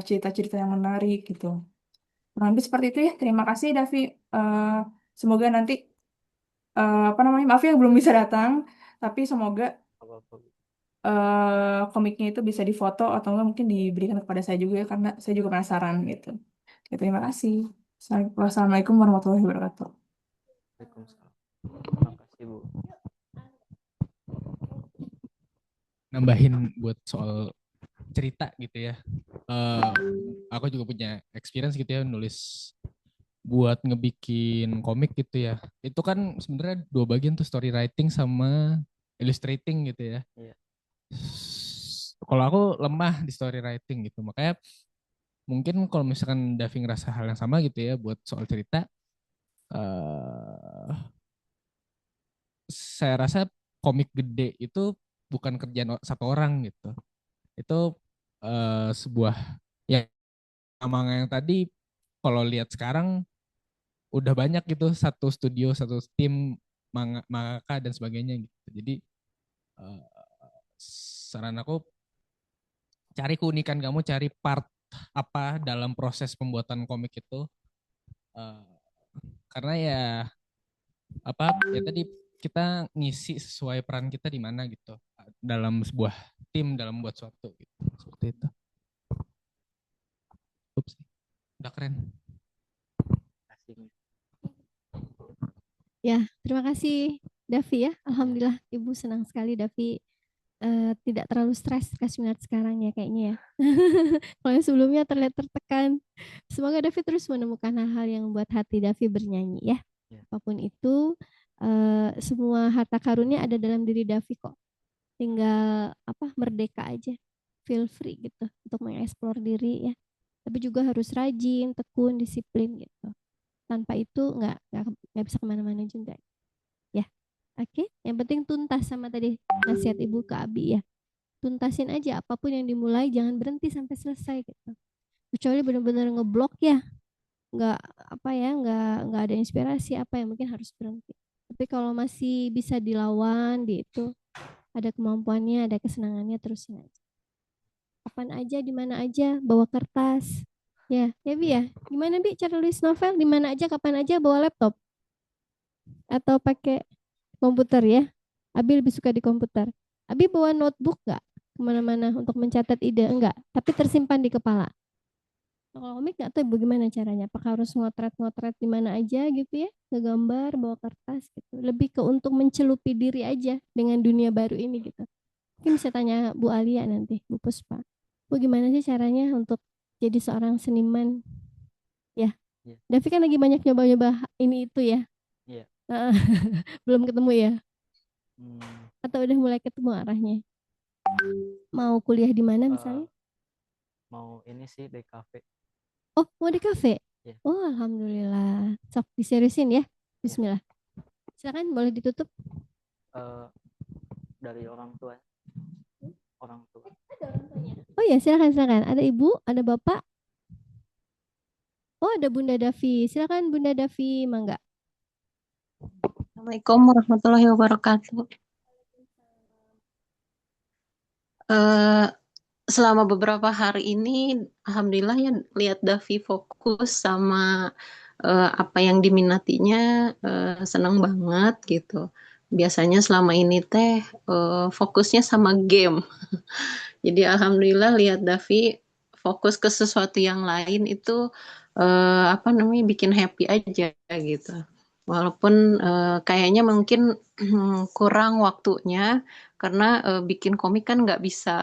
cerita-cerita yang menarik gitu. Kurang lebih seperti itu ya. Terima kasih Davi. Eh, Semoga nanti apa namanya, maaf ya belum bisa datang, tapi semoga Apa-apa. komiknya itu bisa difoto atau enggak mungkin diberikan kepada saya juga ya, karena saya juga penasaran gitu. Ya, terima kasih. Wassalamualaikum warahmatullahi wabarakatuh. Waalaikumsalam. Terima kasih Bu. Nambahin buat soal cerita gitu ya. Aku juga punya experience gitu ya nulis buat ngebikin komik gitu ya. Itu kan sebenarnya dua bagian tuh, story writing sama illustrating gitu ya. Iya. Kalau aku lemah di story writing gitu, makanya mungkin kalau misalkan Davi ngerasa hal yang sama gitu ya buat soal cerita, eh saya rasa komik gede itu bukan kerjaan satu orang gitu. Itu sebuah ya, manga yang tadi kalau lihat sekarang udah banyak gitu, satu studio, satu tim mangaka dan sebagainya gitu. Jadi eh, saran aku, cari keunikan kamu, cari part apa dalam proses pembuatan komik itu. Eh, karena ya apa ya tadi, kita ngisi sesuai peran kita di mana gitu dalam sebuah tim dalam membuat suatu gitu. Seperti itu. Ups, udah keren. Asing. Ya, terima kasih Davi ya. Alhamdulillah Ibu senang sekali Davi tidak terlalu stres minat sekarang ya kayaknya ya. Kalau yang sebelumnya terlihat tertekan. Semoga Davi terus menemukan hal-hal yang membuat hati Davi bernyanyi ya. Ya. Apapun itu, semua harta karunia ada dalam diri Davi kok. Tinggal apa, merdeka aja. Feel free gitu untuk mengeksplor diri ya. Tapi juga harus rajin, tekun, disiplin gitu. Tanpa itu nggak bisa kemana-mana juga. Ya, oke. Yang penting tuntas sama tadi nasihat Ibu ke Abi ya. Tuntasin aja apapun yang dimulai, jangan berhenti sampai selesai gitu. Kecuali benar-benar ngeblok ya, nggak apa ya, nggak ada inspirasi apa yang mungkin harus berhenti. Tapi kalau masih bisa dilawan di itu, ada kemampuannya, ada kesenangannya, terusin aja. Kapan aja, di mana aja, bawa kertas. Ya, ya Bi ya. Gimana Bi cara nulis novel? Di mana aja, kapan aja, bawa laptop atau pakai komputer ya? Abi lebih suka di komputer. Abi bawa notebook nggak kemana-mana untuk mencatat ide? Enggak, tapi tersimpan di kepala. Kalau komik nggak tahu bagaimana caranya. Apakah harus ngotret-ngotret di mana aja gitu ya? Ngegambar, bawa kertas gitu. Lebih ke untuk mencelupi diri aja dengan dunia baru ini gitu. Mungkin bisa tanya Bu Alia nanti, Bu Puspa. Bu gimana sih caranya untuk jadi seorang seniman? Ya, Iya. Davi kan lagi banyak nyoba-nyoba ini itu ya. Iya. Belum ketemu ya? Hmm, Atau udah mulai ketemu arahnya? Mau kuliah di mana misalnya? mau ini sih DKV. Oh, mau di kafe? Iya. Oh, alhamdulillah. Sok diseriusin ya. Bismillah. Silakan boleh ditutup. Dari orang tua. Orang tua. Oh ya, silakan. Ada ibu, ada bapak. Oh, ada Bunda Davi. Silakan Bunda Davi, mangga. Assalamualaikum warahmatullahi wabarakatuh. Selama beberapa hari ini, alhamdulillah ya, lihat Davi fokus sama apa yang diminatinya, senang banget gitu. Biasanya selama ini teh fokusnya sama game. Jadi alhamdulillah lihat Davi fokus ke sesuatu yang lain itu apa namanya, bikin happy aja gitu. Walaupun kayaknya mungkin kurang waktunya karena bikin komik kan nggak bisa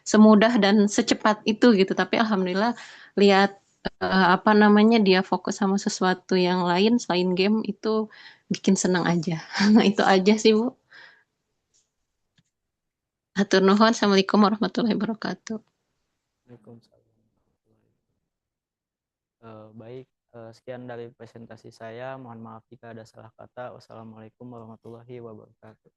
semudah dan secepat itu gitu. Tapi alhamdulillah lihat apa namanya, dia fokus sama sesuatu yang lain selain game itu bikin senang aja. Itu aja sih Bu. Hatur nuhun. Assalamualaikum warahmatullahi wabarakatuh. Waalaikumsalam. Baik, sekian dari presentasi saya. Mohon maaf jika ada salah kata. Wassalamualaikum warahmatullahi wabarakatuh.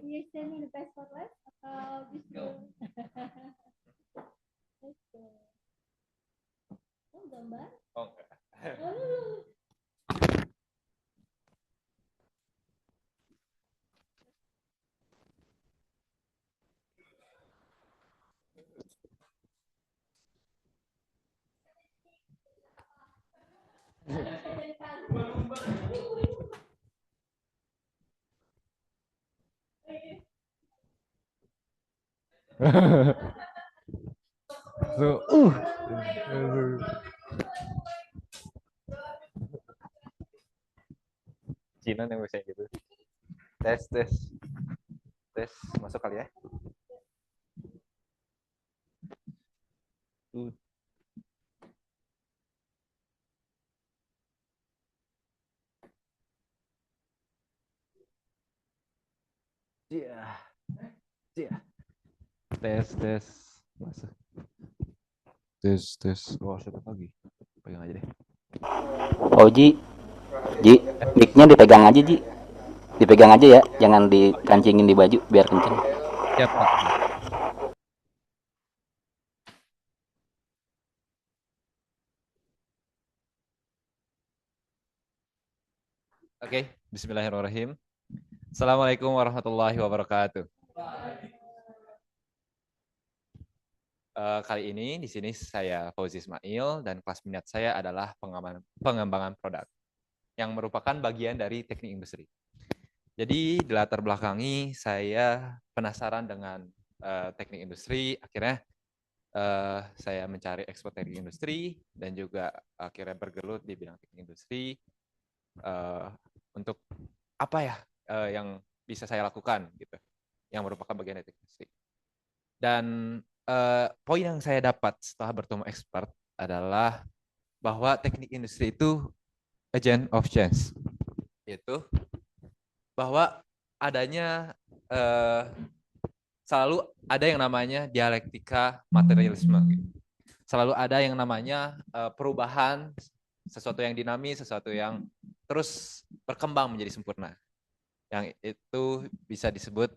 you send me the passport list atau bisa? Oh, gambar? Oh, enggak. Oh. So, Cina yang biasanya gitu. Tes, tes. Tes, masuk kali ya. Iya. Iya. Tes, tes. Masuk. Tes, tes. Oh, siapa lagi? Pegang aja deh. Oh Ji, mic-nya dipegang aja Ji. Dipegang aja ya, jangan dikancingin di baju biar kenceng. Siap, Pak. Oke, bismillahirrahmanirrahim. Assalamualaikum warahmatullahi wabarakatuh. Kali ini di sini saya Fauzi Ismail dan kelas minat saya adalah pengembangan produk yang merupakan bagian dari teknik industri. Jadi di latar belakangi saya penasaran dengan teknik industri, akhirnya saya mencari ekspor teknik industri dan juga akhirnya bergelut di bidang teknik industri untuk apa ya yang bisa saya lakukan gitu, yang merupakan bagian dari teknik industri. Dan poin yang saya dapat setelah bertemu expert adalah bahwa teknik industri itu agent of change, yaitu bahwa adanya selalu ada yang namanya dialektika materialisme. Selalu ada yang namanya perubahan, sesuatu yang dinamis, sesuatu yang terus berkembang menjadi sempurna. Yang itu bisa disebut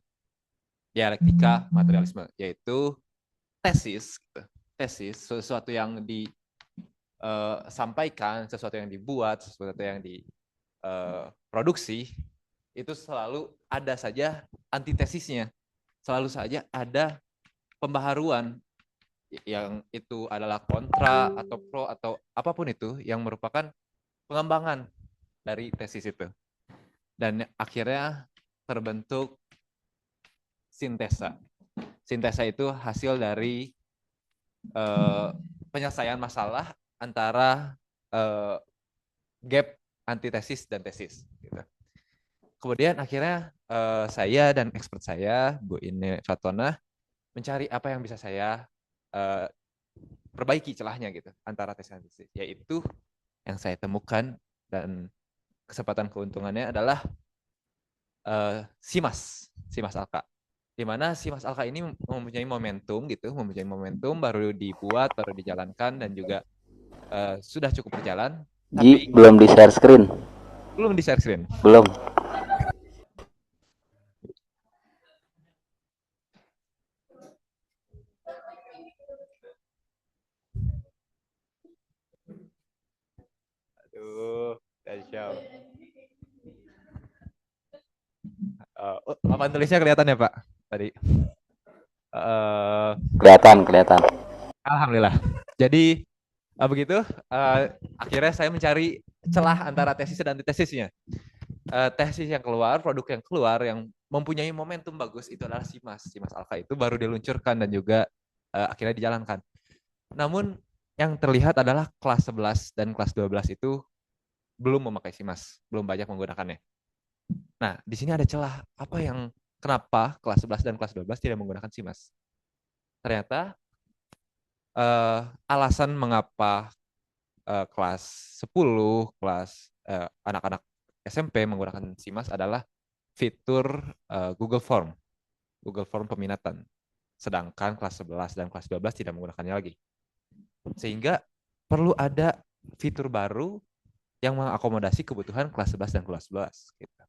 dialektika materialisme, yaitu tesis, sesuatu yang disampaikan, sesuatu yang dibuat, sesuatu yang diproduksi, itu selalu ada saja antitesisnya. Selalu saja ada pembaharuan yang itu adalah kontra atau pro atau apapun itu yang merupakan pengembangan dari tesis itu. Dan akhirnya terbentuk sintesa. Sintesa itu hasil dari penyelesaian masalah antara gap antitesis dan tesis. Gitu. Kemudian akhirnya saya dan expert saya, Bu Ine Fatona, mencari apa yang bisa saya perbaiki celahnya gitu antara tesis dan tesis, yaitu yang saya temukan dan kesempatan keuntungannya adalah SIMAS Alka. Di mana SIMAS Alka ini mempunyai momentum gitu, baru dibuat, baru dijalankan dan juga sudah cukup berjalan. Ji, belum di share screen. Belum di share screen. Belum. Aduh, dahsyat. Papan tulisnya kelihatan ya Pak tadi? Kelihatan. Alhamdulillah. Jadi begitu, akhirnya saya mencari celah antara tesis dan antitesisnya. Tesis yang keluar, produk yang keluar yang mempunyai momentum bagus itu adalah SIMAS Alka, itu baru diluncurkan dan juga akhirnya dijalankan. Namun yang terlihat adalah kelas 11 dan kelas 12 itu belum memakai SIMAS, belum banyak menggunakannya. Nah, di sini ada celah kenapa kelas 11 dan kelas 12 tidak menggunakan SIMAS. Ternyata alasan mengapa kelas 10, kelas anak-anak SMP menggunakan SIMAS adalah fitur Google Form peminatan. Sedangkan kelas 11 dan kelas 12 tidak menggunakannya lagi. Sehingga perlu ada fitur baru yang mengakomodasi kebutuhan kelas 11 dan kelas 12. Gitu.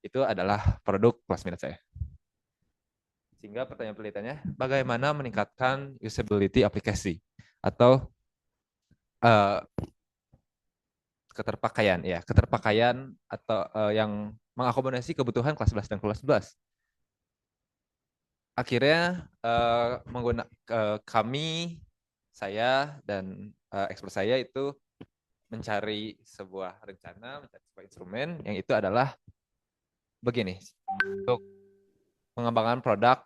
Itu adalah produk kelas minat saya. Sehingga pertanyaan penelitiannya, bagaimana meningkatkan usability aplikasi atau keterpakaian atau yang mengakomodasi kebutuhan kelas 11 dan kelas 12. Akhirnya kami, saya dan expert saya itu mencari sebuah rencana, mencari sebuah instrumen yang itu adalah begini, untuk pengembangan produk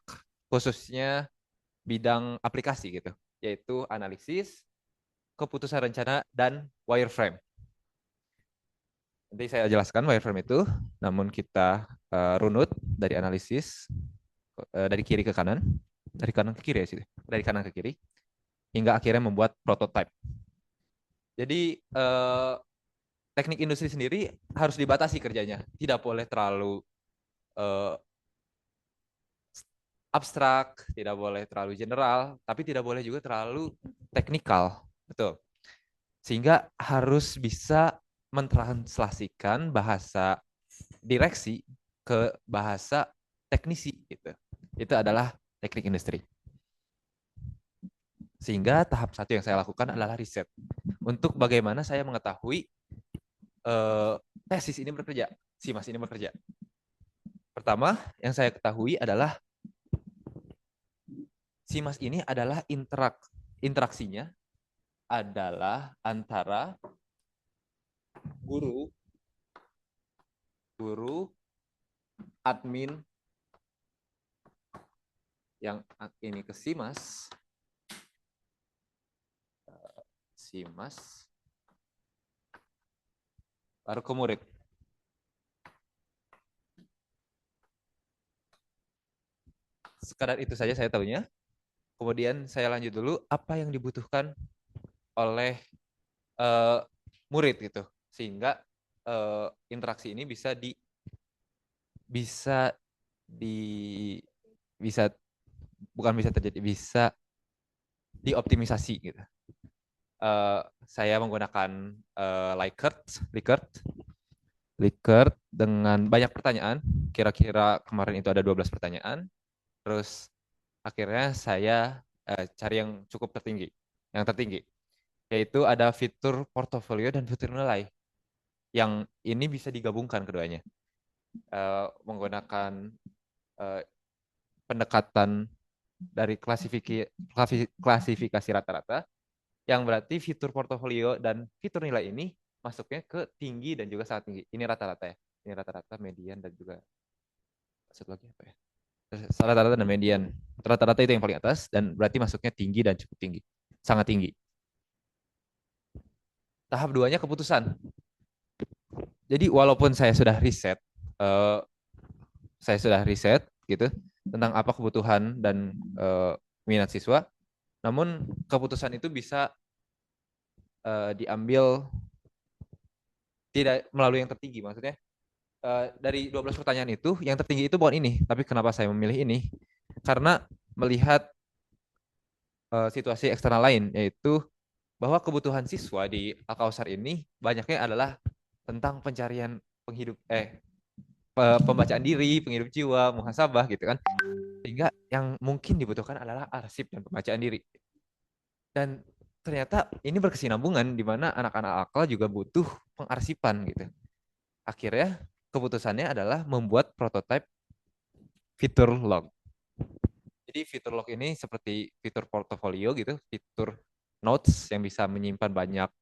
khususnya bidang aplikasi gitu, yaitu analisis, keputusan rencana, dan wireframe. Nanti saya jelaskan wireframe itu, namun kita runut dari analisis dari kiri ke kanan, dari kanan ke kiri ya sih, dari kanan ke kiri, hingga akhirnya membuat prototype. Jadi teknik industri sendiri harus dibatasi kerjanya, tidak boleh terlalu abstrak, tidak boleh terlalu general, tapi tidak boleh juga terlalu teknikal, betul. Sehingga harus bisa mentranslasikan bahasa direksi ke bahasa teknisi gitu. Itu adalah teknik industri. Sehingga tahap satu yang saya lakukan adalah riset untuk bagaimana saya mengetahui tesis ini bekerja, SIMAS ini bekerja. Pertama, yang saya ketahui adalah SIMAS ini adalah interaksinya adalah antara guru, admin yang ini ke SIMAS, baru ke murid. Sekadar itu saja saya tahunya. Kemudian saya lanjut dulu apa yang dibutuhkan oleh murid gitu, sehingga interaksi ini bisa dioptimisasi gitu. Saya menggunakan Likert dengan banyak pertanyaan. Kira-kira kemarin itu ada 12 pertanyaan. Terus akhirnya saya cari yang cukup tertinggi, yaitu ada fitur portofolio dan fitur nilai. Yang ini bisa digabungkan keduanya. Menggunakan pendekatan dari klasifikasi rata-rata, yang berarti fitur portofolio dan fitur nilai ini masuknya ke tinggi dan juga sangat tinggi. Ini rata-rata ya. Ini rata-rata, median, dan juga satu lagi apa ya? Rata-rata dan median. Rata-rata itu yang paling atas dan berarti masuknya tinggi dan cukup tinggi. Sangat tinggi. Tahap 2-nya keputusan. Jadi walaupun saya sudah riset gitu tentang apa kebutuhan dan minat siswa, namun keputusan itu bisa diambil tidak melalui yang tertinggi. Maksudnya dari 12 pertanyaan itu, yang tertinggi itu bukan ini. Tapi kenapa saya memilih ini? Karena melihat situasi eksternal lain, yaitu bahwa kebutuhan siswa di Al-Kausar ini banyaknya adalah tentang pencarian pembacaan diri, penghidup jiwa, muhasabah gitu kan. Sehingga yang mungkin dibutuhkan adalah arsip dan pembacaan diri. Dan ternyata ini berkesinambungan di mana anak-anak akal juga butuh pengarsipan gitu. Akhirnya keputusannya adalah membuat prototipe fitur log. Jadi fitur log ini seperti fitur portofolio gitu, fitur notes yang bisa menyimpan banyak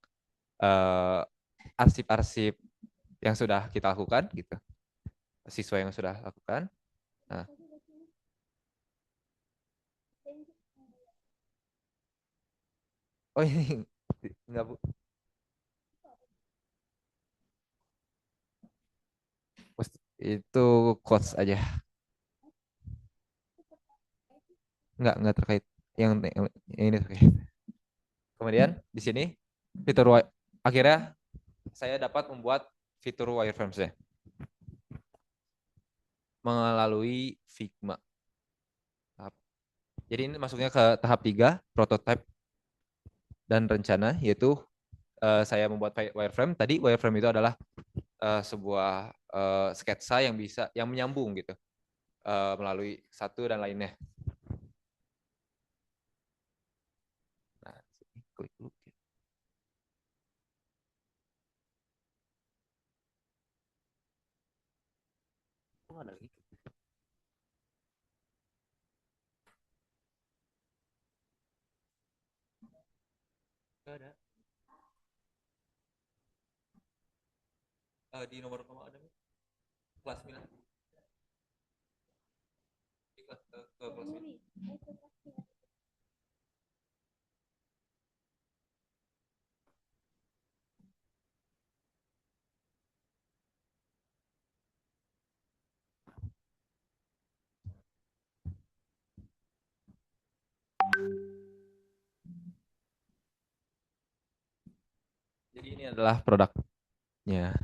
arsip-arsip yang sudah kita lakukan gitu. Siswa yang sudah lakukan. Nah. Oh ini enggak Bu. Itu quotes aja. Enggak terkait. Yang ini terkait. Kemudian di sini fitur akhirnya saya dapat membuat fitur wireframes-nya melalui Figma. Jadi ini masuknya ke tahap 3, prototype dan rencana, yaitu saya membuat wireframe. Tadi wireframe itu adalah sebuah sketsa yang bisa yang menyambung gitu melalui satu dan lainnya. Nah, klik dulu. Oh, ada lagi. Gak ada. Di nomor kamu ada nih? Kelas 9. Di kelas, ke kelas 9. Jadi ini adalah produknya.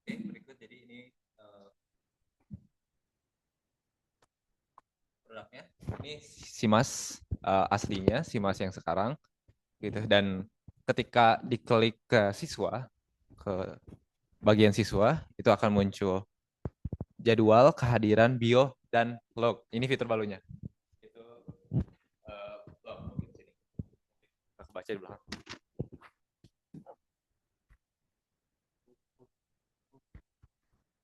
Oke, berikut jadi ini produknya. Ini SIMAS aslinya, SIMAS yang sekarang gitu. Dan ketika diklik ke siswa, ke bagian siswa, itu akan muncul jadwal, kehadiran, bio, dan log. Ini fitur barunya. Itu log di sini. Kita baca di belakang.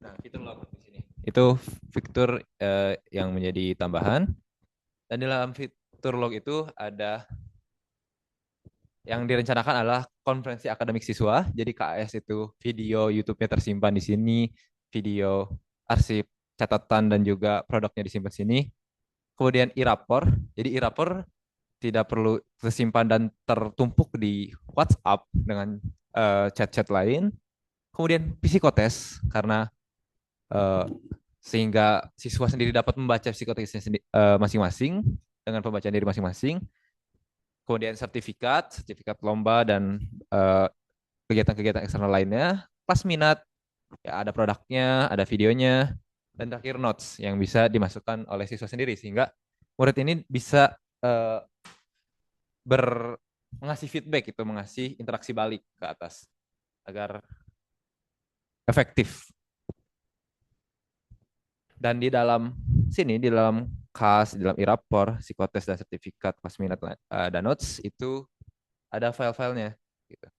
Nah, fitur log di sini. Itu fitur yang menjadi tambahan. Dan di dalam fitur log itu ada yang direncanakan adalah konferensi akademik siswa. Jadi KAS itu video YouTube-nya tersimpan di sini, video arsip catatan dan juga produknya disimpan di sini. Kemudian e-rapor. Jadi e-rapor tidak perlu tersimpan dan tertumpuk di WhatsApp dengan chat-chat lain. Kemudian psikotes karena sehingga siswa sendiri dapat membaca psikotesnya masing-masing dengan pembacaan diri masing-masing. Kemudian sertifikat lomba dan kegiatan-kegiatan eksternal lainnya, kelas minat, ya ada produknya, ada videonya, dan terakhir notes yang bisa dimasukkan oleh siswa sendiri sehingga murid ini bisa mengasih feedback itu, mengasih interaksi balik ke atas agar efektif. Dan di dalam sini, di dalam KAS, di dalam e-rapor, psikotes dan sertifikat, kelas minat dan notes itu ada file-filenya gitu.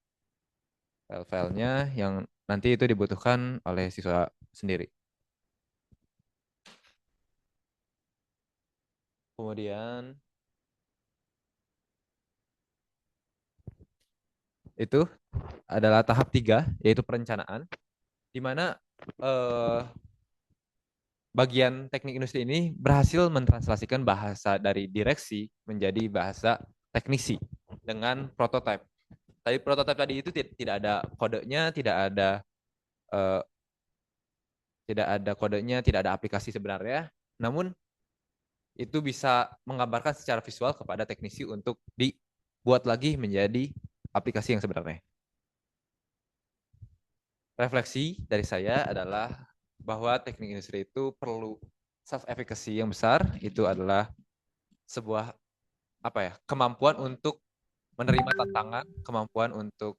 File-filenya yang nanti itu dibutuhkan oleh siswa sendiri. Kemudian itu adalah tahap 3, yaitu perencanaan, di mana bagian teknik industri ini berhasil mentranslasikan bahasa dari direksi menjadi bahasa teknisi dengan prototipe. Tadi prototipe tadi itu tidak ada kodenya, tidak ada kodenya, tidak ada aplikasi sebenarnya. Namun itu bisa menggambarkan secara visual kepada teknisi untuk dibuat lagi menjadi aplikasi yang sebenarnya. Refleksi dari saya adalah bahwa teknik industri itu perlu self-efficacy yang besar. Itu adalah sebuah kemampuan untuk menerima tantangan, kemampuan untuk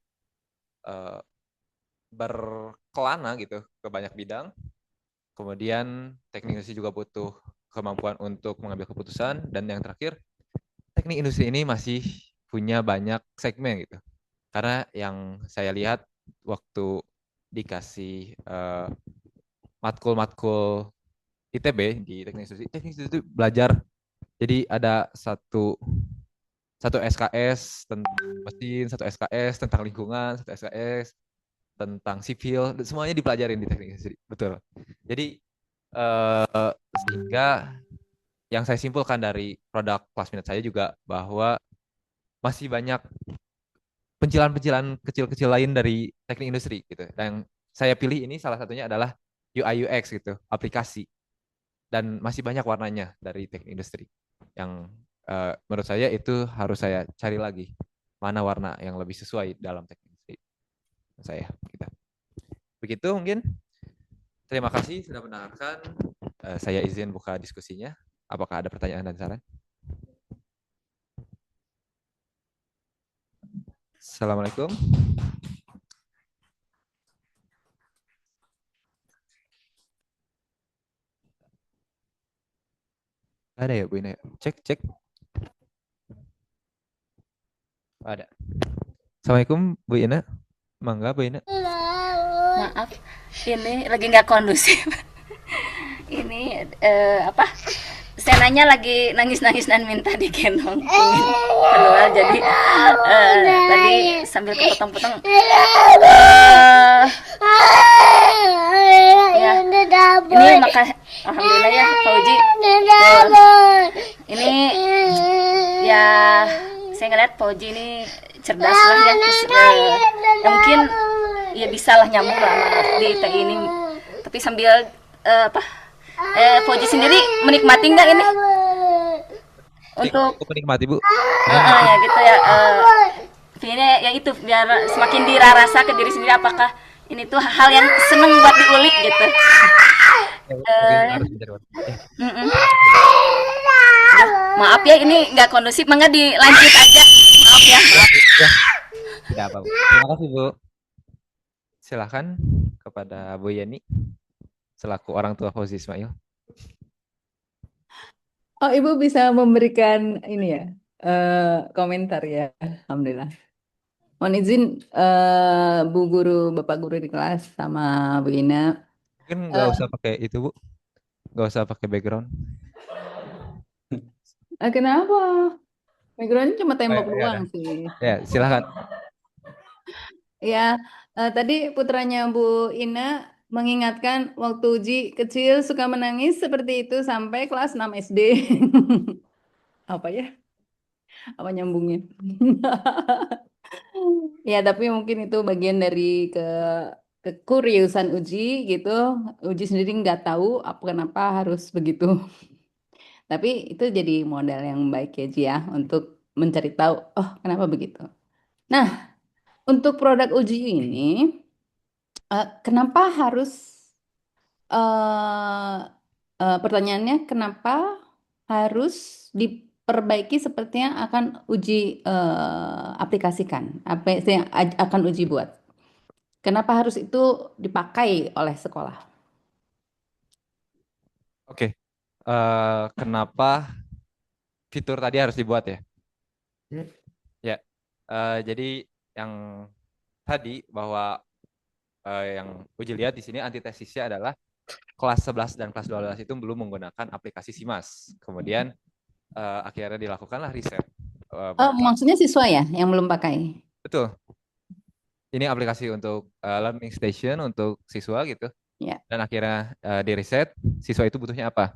berkelana gitu ke banyak bidang. Kemudian teknik industri juga butuh kemampuan untuk mengambil keputusan. Dan yang terakhir, teknik industri ini masih punya banyak segmen gitu. Karena yang saya lihat waktu dikasih matkul ITB di teknik industri itu belajar. Jadi ada satu SKS tentang mesin, satu SKS tentang lingkungan, satu SKS tentang sipil, semuanya dipelajarin di teknik industri. Betul. Jadi sehingga yang saya simpulkan dari produk kelas minat saya juga bahwa masih banyak pencilan-pencilan kecil-kecil lain dari teknik industri gitu. Dan saya pilih ini salah satunya adalah UI UX gitu, aplikasi. Dan masih banyak warnanya dari teknik industri. Yang menurut saya itu harus saya cari lagi mana warna yang lebih sesuai dalam teknik industri saya gitu. Begitu mungkin. Terima kasih sudah mendengarkan. Saya izin buka diskusinya. Apakah ada pertanyaan dan saran? Assalamualaikum. Ada ya Bu Ina? Cek. Ada. Assalamualaikum Bu Ina. Mangga Bu Ina. Maaf, ini lagi nggak kondusif. Ini apa? Senanya lagi nangis-nangis dan minta digendong ingin keluar, jadi tadi sambil kepotong-potong ya ini maka alhamdulillah ya Fauji ini ya saya ngeliat Fauji ini cerdas lah ya, terus, ya mungkin ya bisa lah nyambung lah di TI ini, tapi sambil Fauji sendiri menikmati nggak ini untuk menikmati Bu? Ya gitu ya, ini ya itu biar semakin dirasa ke diri sendiri apakah ini tuh hal yang seneng buat diulik gitu. Maaf ya ini nggak kondusif, mangga dilanjut aja. Maaf ya. Tidak apa Bu. Terima kasih Bu. Silakan kepada Bu Yeni selaku orang tua Fauzi Ismail. Oh, Ibu bisa memberikan ini ya, komentar ya, alhamdulillah. Mohon izin Bu Guru, Bapak Guru di kelas sama Bu Ina. Mungkin nggak usah pakai itu Bu, nggak usah pakai background. Kenapa? Backgroundnya cuma tembok ya, doang sih. Ya, silakan. Ya, tadi putranya Bu Ina mengingatkan waktu Uji kecil suka menangis seperti itu sampai kelas 6 SD. Apa ya? Apa nyambungnya? Ya, tapi mungkin itu bagian dari kekuriusan Uji gitu. Uji sendiri nggak tahu kenapa harus begitu. Tapi itu jadi modal yang baik ya Ji ya, untuk mencari tahu, oh kenapa begitu. Nah, untuk produk Uji ini, kenapa harus pertanyaannya kenapa harus diperbaiki seperti yang akan Uji aplikasikan, apa yang akan Uji buat? Kenapa harus itu dipakai oleh sekolah? Oke. Kenapa fitur tadi harus dibuat ya? Ya. Jadi yang tadi bahwa yang Uji lihat di sini antitesisnya adalah kelas 11 dan kelas 12 itu belum menggunakan aplikasi SIMAS. Kemudian akhirnya dilakukanlah riset. Maksudnya siswa ya yang belum pakai? Betul. Ini aplikasi untuk learning station untuk siswa gitu. Ya. Dan akhirnya di riset siswa itu butuhnya apa?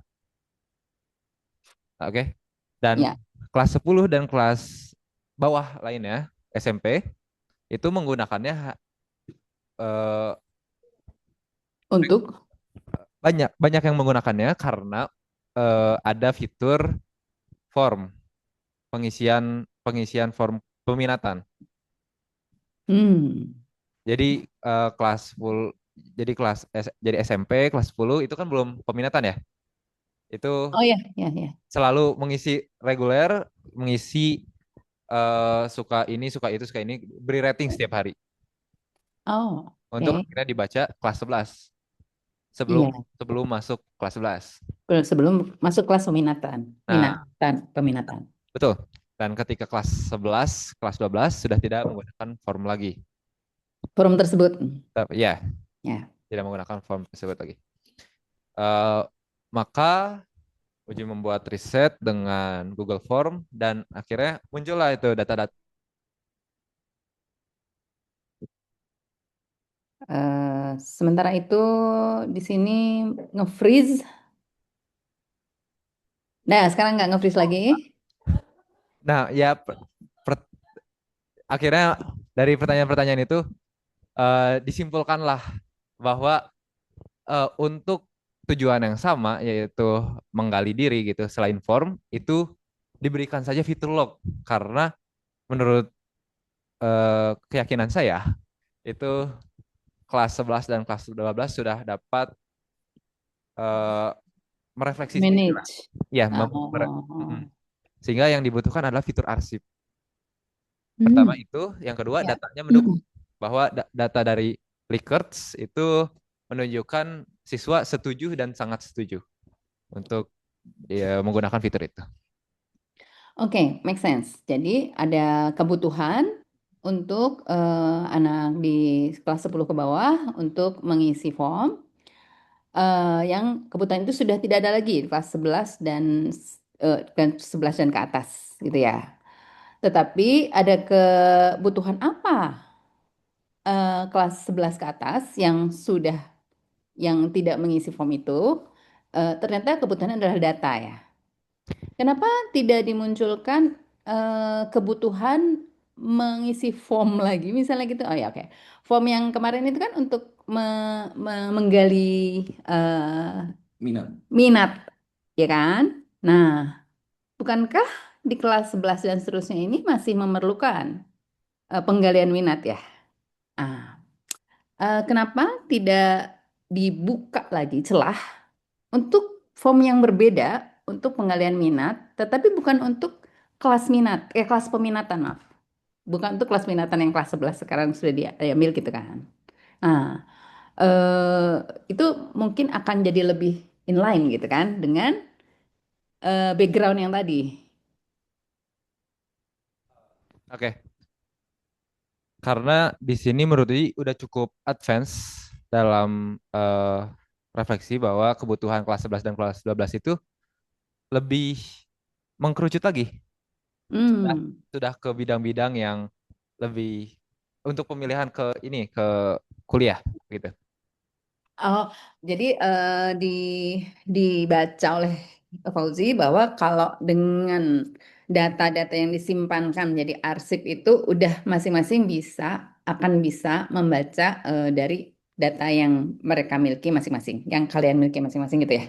Oke. Dan ya. Kelas 10 dan kelas bawah lainnya SMP itu menggunakannya untuk banyak yang menggunakannya karena ada fitur form pengisian form peminatan. Jadi jadi SMP kelas 10 itu kan belum peminatan ya. Itu ya. Selalu mengisi reguler, mengisi suka ini, suka itu, suka ini, beri rating setiap hari. Untuk akhirnya dibaca kelas 11 sebelum masuk kelas 11. Sebelum masuk kelas peminatan. Peminatan. Betul. Dan ketika kelas 11, kelas 12 sudah tidak menggunakan form lagi. Form tersebut. Ya. Tidak menggunakan form tersebut lagi. Maka Uji membuat riset dengan Google Form dan akhirnya muncullah itu data-data Sementara itu di sini nge-freeze. Nah, sekarang nggak nge-freeze lagi. Nah, ya akhirnya dari pertanyaan-pertanyaan itu disimpulkanlah bahwa untuk tujuan yang sama yaitu menggali diri gitu selain form itu diberikan saja fitur log karena menurut keyakinan saya itu kelas 11 dan kelas 12 sudah dapat eh, merefleksi sendiri lah. Manage. Ya, sehingga yang dibutuhkan adalah fitur arsip. Pertama itu, yang kedua Ya. datanya mendukung bahwa data dari Likerts itu menunjukkan siswa setuju dan sangat setuju untuk ya, menggunakan fitur itu. Oke, make sense. Jadi ada kebutuhan untuk anak di kelas 10 ke bawah untuk mengisi form yang kebutuhan itu sudah tidak ada lagi di kelas 11 dan 11 dan ke atas gitu ya. Tetapi ada kebutuhan apa kelas 11 ke atas yang tidak mengisi form itu ternyata kebutuhannya adalah data ya. Kenapa tidak dimunculkan kebutuhan mengisi form lagi misalnya gitu? Oh ya oke. Form yang kemarin itu kan untuk menggali minat ya kan? Nah, bukankah di kelas 11 dan seterusnya ini masih memerlukan penggalian minat ya? Kenapa tidak dibuka lagi celah untuk form yang berbeda untuk penggalian minat, tetapi bukan untuk kelas minat, kelas peminatan, maaf. Bukan untuk kelas minatan yang kelas 11 sekarang sudah diambil gitu kan. Nah, itu mungkin akan jadi lebih inline gitu kan dengan background yang tadi. Oke. Karena di sini menurut Dwi udah cukup advance dalam refleksi bahwa kebutuhan kelas 11 dan kelas 12 itu lebih mengkerucut lagi. Sudah ke bidang-bidang yang lebih untuk pemilihan ke kuliah gitu. Oh, jadi dibaca oleh Fauzi bahwa kalau dengan data-data yang disimpankan menjadi arsip itu udah masing-masing akan bisa membaca dari data yang mereka miliki masing-masing, yang kalian miliki masing-masing gitu ya.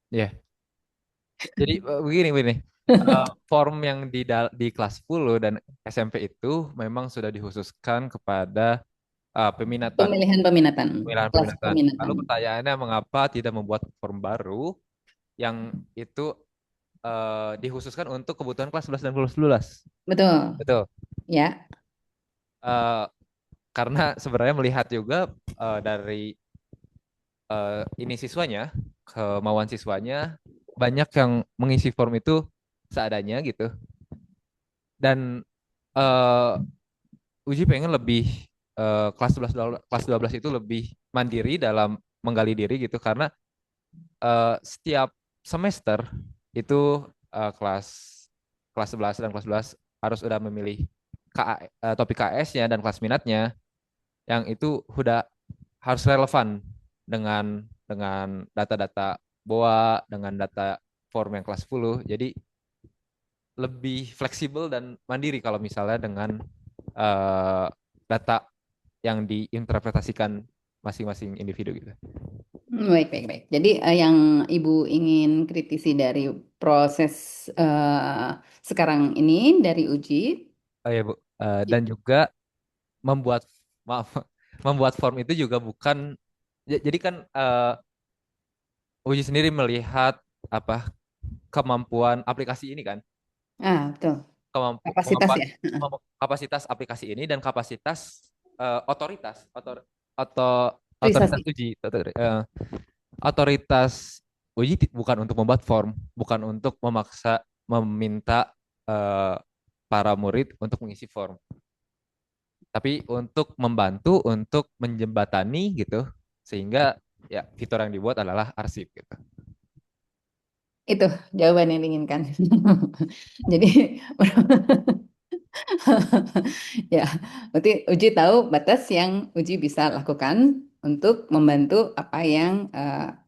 Iya. Jadi begini. Form yang di kelas 10 dan SMP itu memang sudah dikhususkan kepada peminatan. Pemilihan-peminatan. Kelas Peminatan. peminatan. Lalu pertanyaannya mengapa tidak membuat form baru yang itu dikhususkan untuk kebutuhan kelas 11 dan kelas 12? Betul. Betul. Ya. Karena sebenarnya melihat juga dari ini siswanya, kemauan siswanya, banyak yang mengisi form itu seadanya gitu. Dan Uji pengen lebih kelas 12 itu lebih mandiri dalam menggali diri gitu karena setiap semester itu kelas 11 dan kelas 12 harus udah memilih topik KS-nya dan kelas minatnya yang itu udah harus relevan dengan data-data BOA, dengan data form yang kelas 10. Jadi lebih fleksibel dan mandiri kalau misalnya dengan data yang diinterpretasikan masing-masing individu gitu. Baik. Jadi yang Ibu ingin kritisi dari proses sekarang ini dari uji. Oh ya Bu, dan juga membuat form itu juga bukan jadi kan Uji sendiri melihat kemampuan aplikasi ini kan. Betul. Kapasitas ya. Kapasitas aplikasi ini dan kapasitas otoritas uji. Otoritas uji bukan untuk membuat form, bukan untuk meminta para murid untuk mengisi form, tapi untuk membantu untuk menjembatani gitu, sehingga ya fitur yang dibuat adalah arsip gitu. Itu jawaban yang diinginkan. Jadi Ya, berarti Uji tahu batas yang Uji bisa lakukan untuk membantu apa yang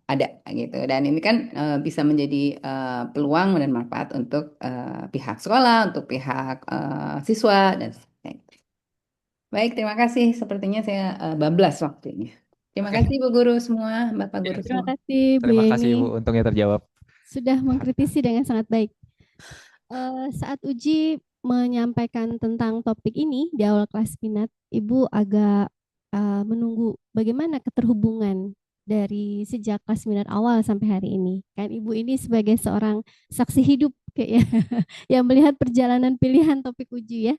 ada gitu. Dan ini kan bisa menjadi peluang dan manfaat untuk pihak sekolah, untuk pihak siswa dan sebagainya. Baik, terima kasih. Sepertinya saya bablas waktunya. Terima Oke. kasih Bu Guru semua, Bapak Guru Terima semua. kasih Bu Terima kasih Yeni. Ibu, untungnya terjawab. Sudah mengkritisi dengan sangat baik. Saat Uji menyampaikan tentang topik ini di awal kelas minat, Ibu agak menunggu bagaimana keterhubungan dari sejak kelas minat awal sampai hari ini. Kan Ibu ini sebagai seorang saksi hidup kayak ya, yang melihat perjalanan pilihan topik Uji ya.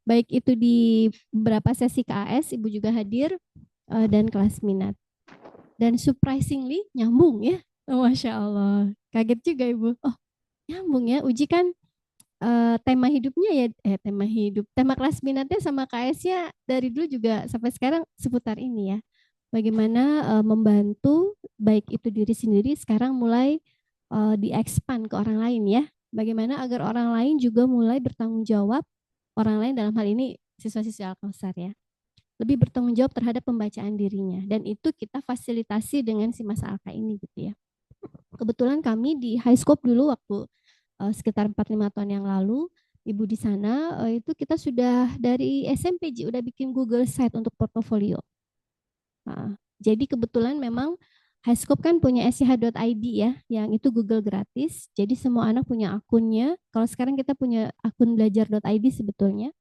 Baik itu di beberapa sesi KAS, Ibu juga hadir dan kelas minat. Dan surprisingly nyambung ya. Oh, Masya Allah. Kaget juga Ibu. Oh, nyambung ya. Uji kan tema hidupnya ya tema kelas minatnya sama KS-nya dari dulu juga sampai sekarang seputar ini ya. Bagaimana membantu baik itu diri sendiri sekarang mulai diekspan ke orang lain ya. Bagaimana agar orang lain juga mulai bertanggung jawab, orang lain dalam hal ini siswa-siswa Al-Kausar ya. Lebih bertanggung jawab terhadap pembacaan dirinya dan itu kita fasilitasi dengan si Mas Alka ini gitu ya. Kebetulan kami di High Scope dulu waktu sekitar 4-5 tahun yang lalu, Ibu di sana itu kita sudah dari SMP udah bikin Google Site untuk portofolio. Jadi kebetulan memang Highscope kan punya sh.id ya, yang itu Google gratis. Jadi semua anak punya akunnya. Kalau sekarang kita punya akun belajar.id sebetulnya.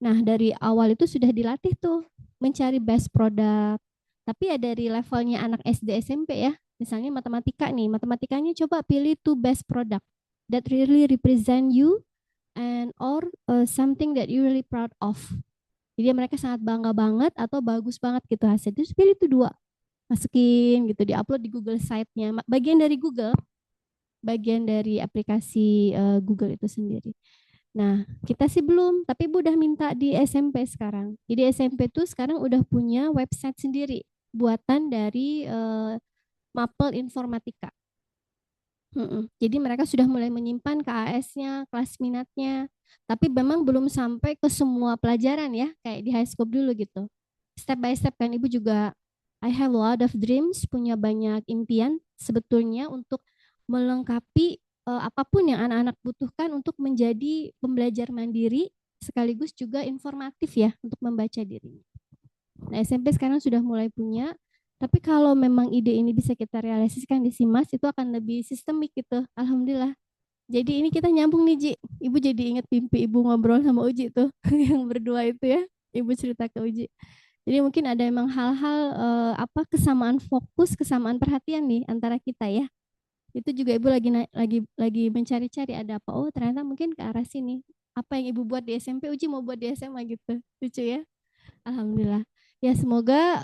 Nah dari awal itu sudah dilatih tuh mencari best product. Tapi ya dari levelnya anak SD SMP ya, misalnya matematika nih, matematikanya coba pilih two best product that really represent you and or something that you really proud of. Jadi mereka sangat bangga banget atau bagus banget gitu hasil. Terus pilih itu 2. Masukin gitu, diupload di Google Site-nya. Bagian dari Google, bagian dari aplikasi Google itu sendiri. Nah, kita sih belum, tapi Ibu udah minta di SMP sekarang. Jadi SMP tuh sekarang udah punya website sendiri, buatan dari Mapel Informatika. Jadi mereka sudah mulai menyimpan KAS-nya, kelas minatnya, tapi memang belum sampai ke semua pelajaran ya, kayak di high school dulu gitu. Step by step kan Ibu juga, I have a lot of dreams, punya banyak impian sebetulnya untuk melengkapi apapun yang anak-anak butuhkan untuk menjadi pembelajar mandiri, sekaligus juga informatif ya untuk membaca dirinya. Nah SMP sekarang sudah mulai punya, tapi kalau memang ide ini bisa kita realisasikan di SIMAS, itu akan lebih sistemik gitu. Alhamdulillah. Jadi ini kita nyambung nih, Ji. Ibu jadi ingat mimpi Ibu ngobrol sama Uji tuh, yang berdua itu ya. Ibu cerita ke Uji. Jadi mungkin ada emang hal-hal kesamaan fokus, kesamaan perhatian nih antara kita ya. Itu juga Ibu lagi mencari-cari ada apa. Oh ternyata mungkin ke arah sini. Apa yang Ibu buat di SMP, Uji mau buat di SMA gitu. Lucu ya. Alhamdulillah. Ya semoga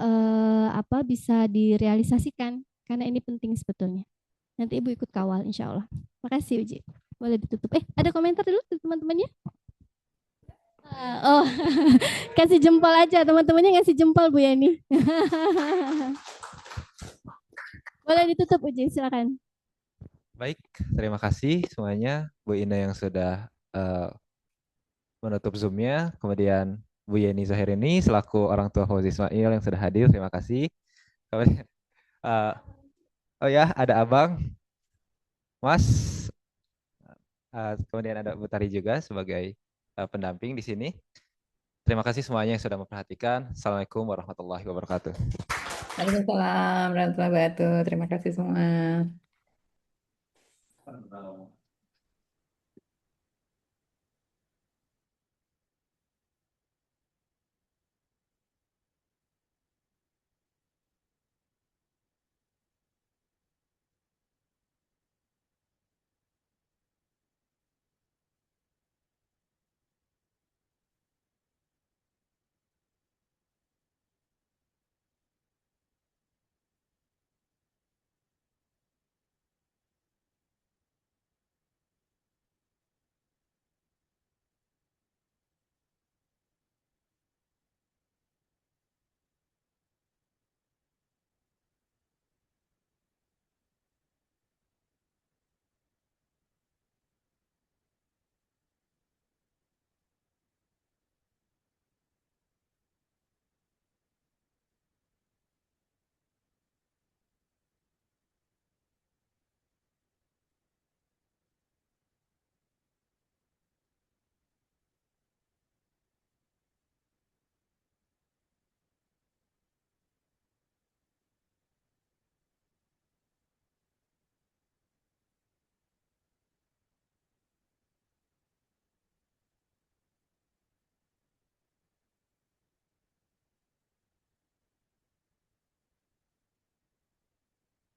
bisa direalisasikan karena ini penting sebetulnya. Nanti Ibu ikut kawal insya Allah. Makasih Uji. Boleh ditutup. Ada komentar dulu teman-temannya? Kasih jempol aja teman-temannya, ngasih jempol Bu Yani. Boleh ditutup Uji, silakan. Baik, terima kasih semuanya Bu Ina yang sudah menutup Zoom-nya, kemudian Bu Yeni Zahirini selaku orang tua Fauzi Ismail yang sudah hadir, terima kasih. Kemudian, oh ya, ada Abang, Mas, kemudian ada Bu Tari juga sebagai pendamping di sini. Terima kasih semuanya yang sudah memperhatikan. Assalamualaikum warahmatullahi wabarakatuh. Waalaikumsalam warahmatullahi wabarakatuh. Terima kasih semua.